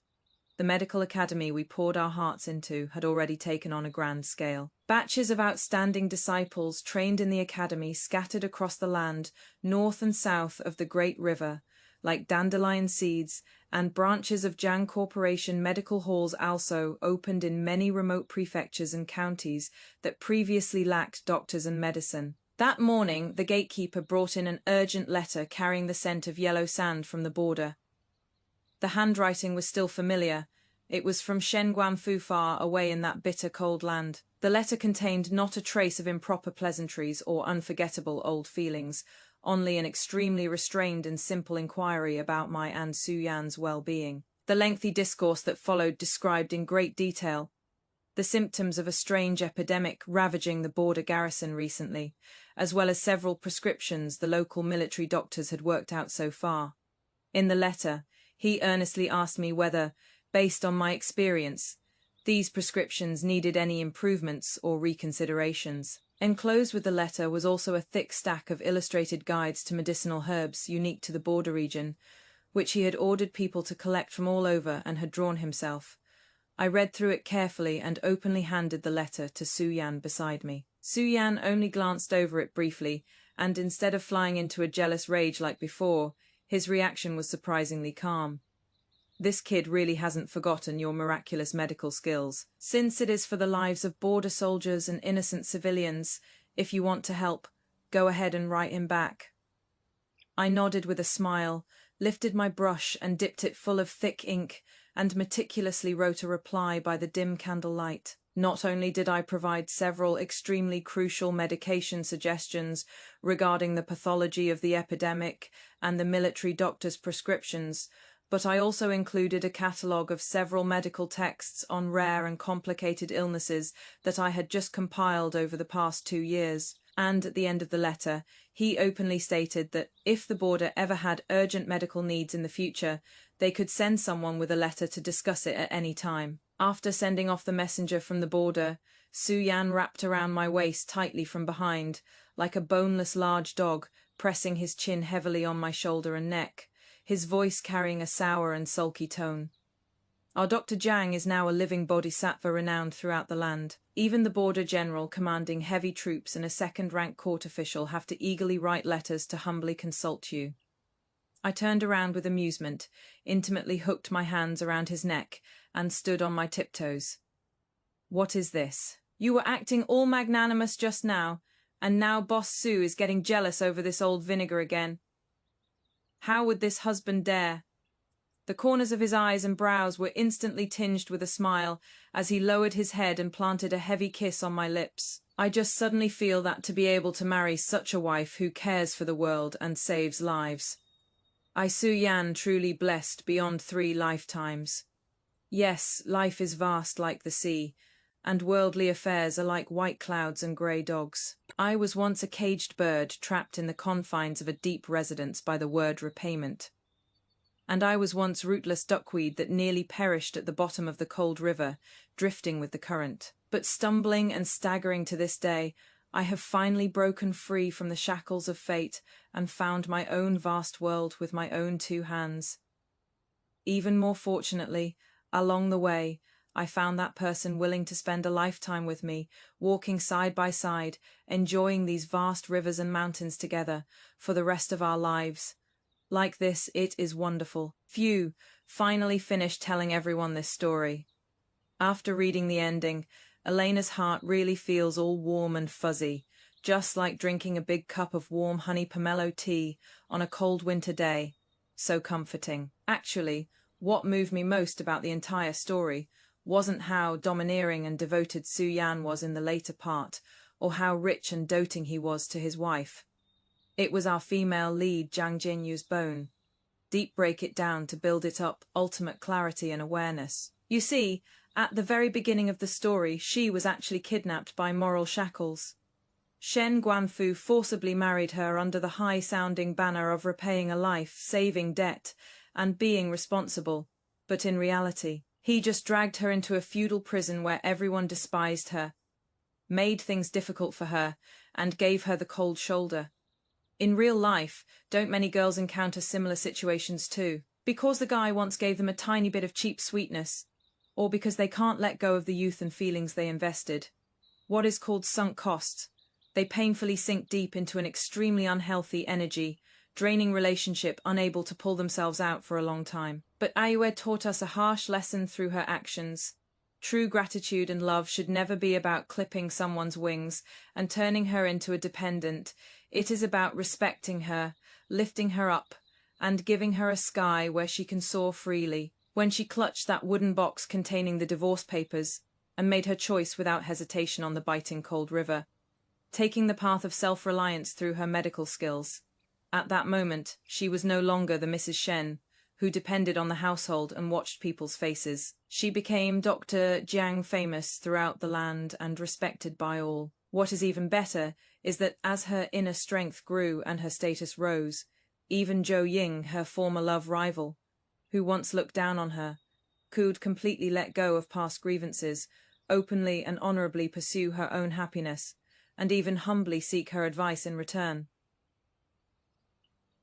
The medical academy we poured our hearts into had already taken on a grand scale. Batches of outstanding disciples trained in the academy scattered across the land, north and south of the great river, like dandelion seeds, and branches of Jiang Corporation medical halls also opened in many remote prefectures and counties that previously lacked doctors and medicine. That morning, the gatekeeper brought in an urgent letter carrying the scent of yellow sand from the border. The handwriting was still familiar. It was from Shen Guanfu far away in that bitter cold land. The letter contained not a trace of improper pleasantries or unforgettable old feelings, only an extremely restrained and simple inquiry about my and Su-yan's well-being. The lengthy discourse that followed described in great detail the symptoms of a strange epidemic ravaging the border garrison recently, as well as several prescriptions the local military doctors had worked out so far. In the letter, he earnestly asked me whether, based on my experience, these prescriptions needed any improvements or reconsiderations. Enclosed with the letter was also a thick stack of illustrated guides to medicinal herbs unique to the border region, which he had ordered people to collect from all over and had drawn himself. I read through it carefully and openly handed the letter to Su-yan beside me. Su-yan only glanced over it briefly, and instead of flying into a jealous rage like before, his reaction was surprisingly calm. This kid really hasn't forgotten your miraculous medical skills. Since it is for the lives of border soldiers and innocent civilians, if you want to help, go ahead and write him back. I nodded with a smile, lifted my brush and dipped it full of thick ink, and meticulously wrote a reply by the dim candlelight. Not only did I provide several extremely crucial medication suggestions regarding the pathology of the epidemic and the military doctor's prescriptions, but I also included a catalogue of several medical texts on rare and complicated illnesses that I had just compiled over the past 2 years. And at the end of the letter, he openly stated that if the border ever had urgent medical needs in the future, they could send someone with a letter to discuss it at any time. After sending off the messenger from the border, Su-yan wrapped around my waist tightly from behind, like a boneless large dog, pressing his chin heavily on my shoulder and neck, his voice carrying a sour and sulky tone. Our Dr. Jiang is now a living bodhisattva renowned throughout the land. Even the border general commanding heavy troops and a second-rank court official have to eagerly write letters to humbly consult you. I turned around with amusement, intimately hooked my hands around his neck, and stood on my tiptoes. What is this? You were acting all magnanimous just now, and now Boss Su is getting jealous over this old vinegar again. How would this husband dare? The corners of his eyes and brows were instantly tinged with a smile as he lowered his head and planted a heavy kiss on my lips. I just suddenly feel that to be able to marry such a wife who cares for the world and saves lives. I Su-yan truly blessed beyond 3 lifetimes. Yes, life is vast like the sea, and worldly affairs are like white clouds and grey dogs. I was once a caged bird trapped in the confines of a deep residence by the word repayment. And I was once rootless duckweed that nearly perished at the bottom of the cold river, drifting with the current. But stumbling and staggering to this day, I have finally broken free from the shackles of fate and found my own vast world with my own 2 hands. Even more fortunately, along the way, I found that person willing to spend a lifetime with me, walking side by side, enjoying these vast rivers and mountains together for the rest of our lives. Like this, it is wonderful. Phew, finally finished telling everyone this story. After reading the ending, Elena's heart really feels all warm and fuzzy, just like drinking a big cup of warm honey pomelo tea on a cold winter day. So comforting. Actually, what moved me most about the entire story wasn't how domineering and devoted Su-yan was in the later part, or how rich and doting he was to his wife. It was our female lead, Jiang Jinyu's bone. Deep break it down to build it up, ultimate clarity and awareness. You see, at the very beginning of the story, she was actually kidnapped by moral shackles. Shen Guanfu forcibly married her under the high-sounding banner of repaying a life, saving debt, and being responsible. But in reality, he just dragged her into a feudal prison where everyone despised her, made things difficult for her, and gave her the cold shoulder. In real life, don't many girls encounter similar situations too? Because the guy once gave them a tiny bit of cheap sweetness, or because they can't let go of the youth and feelings they invested. What is called sunk costs. They painfully sink deep into an extremely unhealthy energy, draining relationship, unable to pull themselves out for a long time. But Ayue taught us a harsh lesson through her actions. True gratitude and love should never be about clipping someone's wings and turning her into a dependent. It is about respecting her, lifting her up, and giving her a sky where she can soar freely. When she clutched that wooden box containing the divorce papers and made her choice without hesitation on the biting cold river, taking the path of self-reliance through her medical skills. At that moment, she was no longer the Mrs. Shen, who depended on the household and watched people's faces. She became Dr. Jiang, famous throughout the land and respected by all. What is even better is that as her inner strength grew and her status rose, even Zhou Ying, her former love rival, who once looked down on her, could completely let go of past grievances, openly and honorably pursue her own happiness, and even humbly seek her advice in return.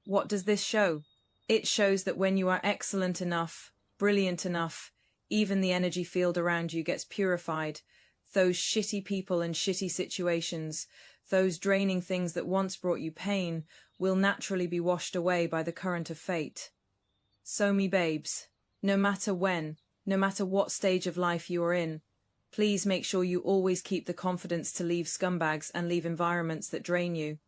What does this show? It shows that when you are excellent enough, brilliant enough, even the energy field around you gets purified. Those shitty people and shitty situations, those draining things that once brought you pain, will naturally be washed away by the current of fate. So me babes, no matter when, no matter what stage of life you are in, please make sure you always keep the confidence to leave scumbags and leave environments that drain you.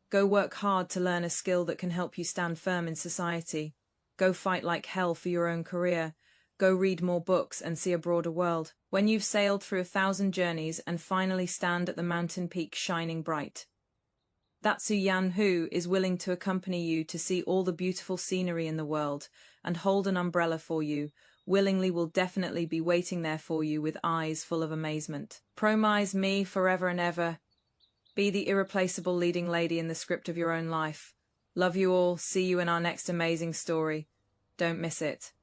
Go work hard to learn a skill that can help you stand firm in society. Go fight like hell for your own career. Go read more books and see a broader world. When you've sailed through 1,000 journeys and finally stand at the mountain peak shining bright, that Su Yan Hu is willing to accompany you to see all the beautiful scenery in the world and hold an umbrella for you, willingly will definitely be waiting there for you with eyes full of amazement. Promise me forever and ever. Be the irreplaceable leading lady in the script of your own life. Love you all. See you in our next amazing story. Don't miss it.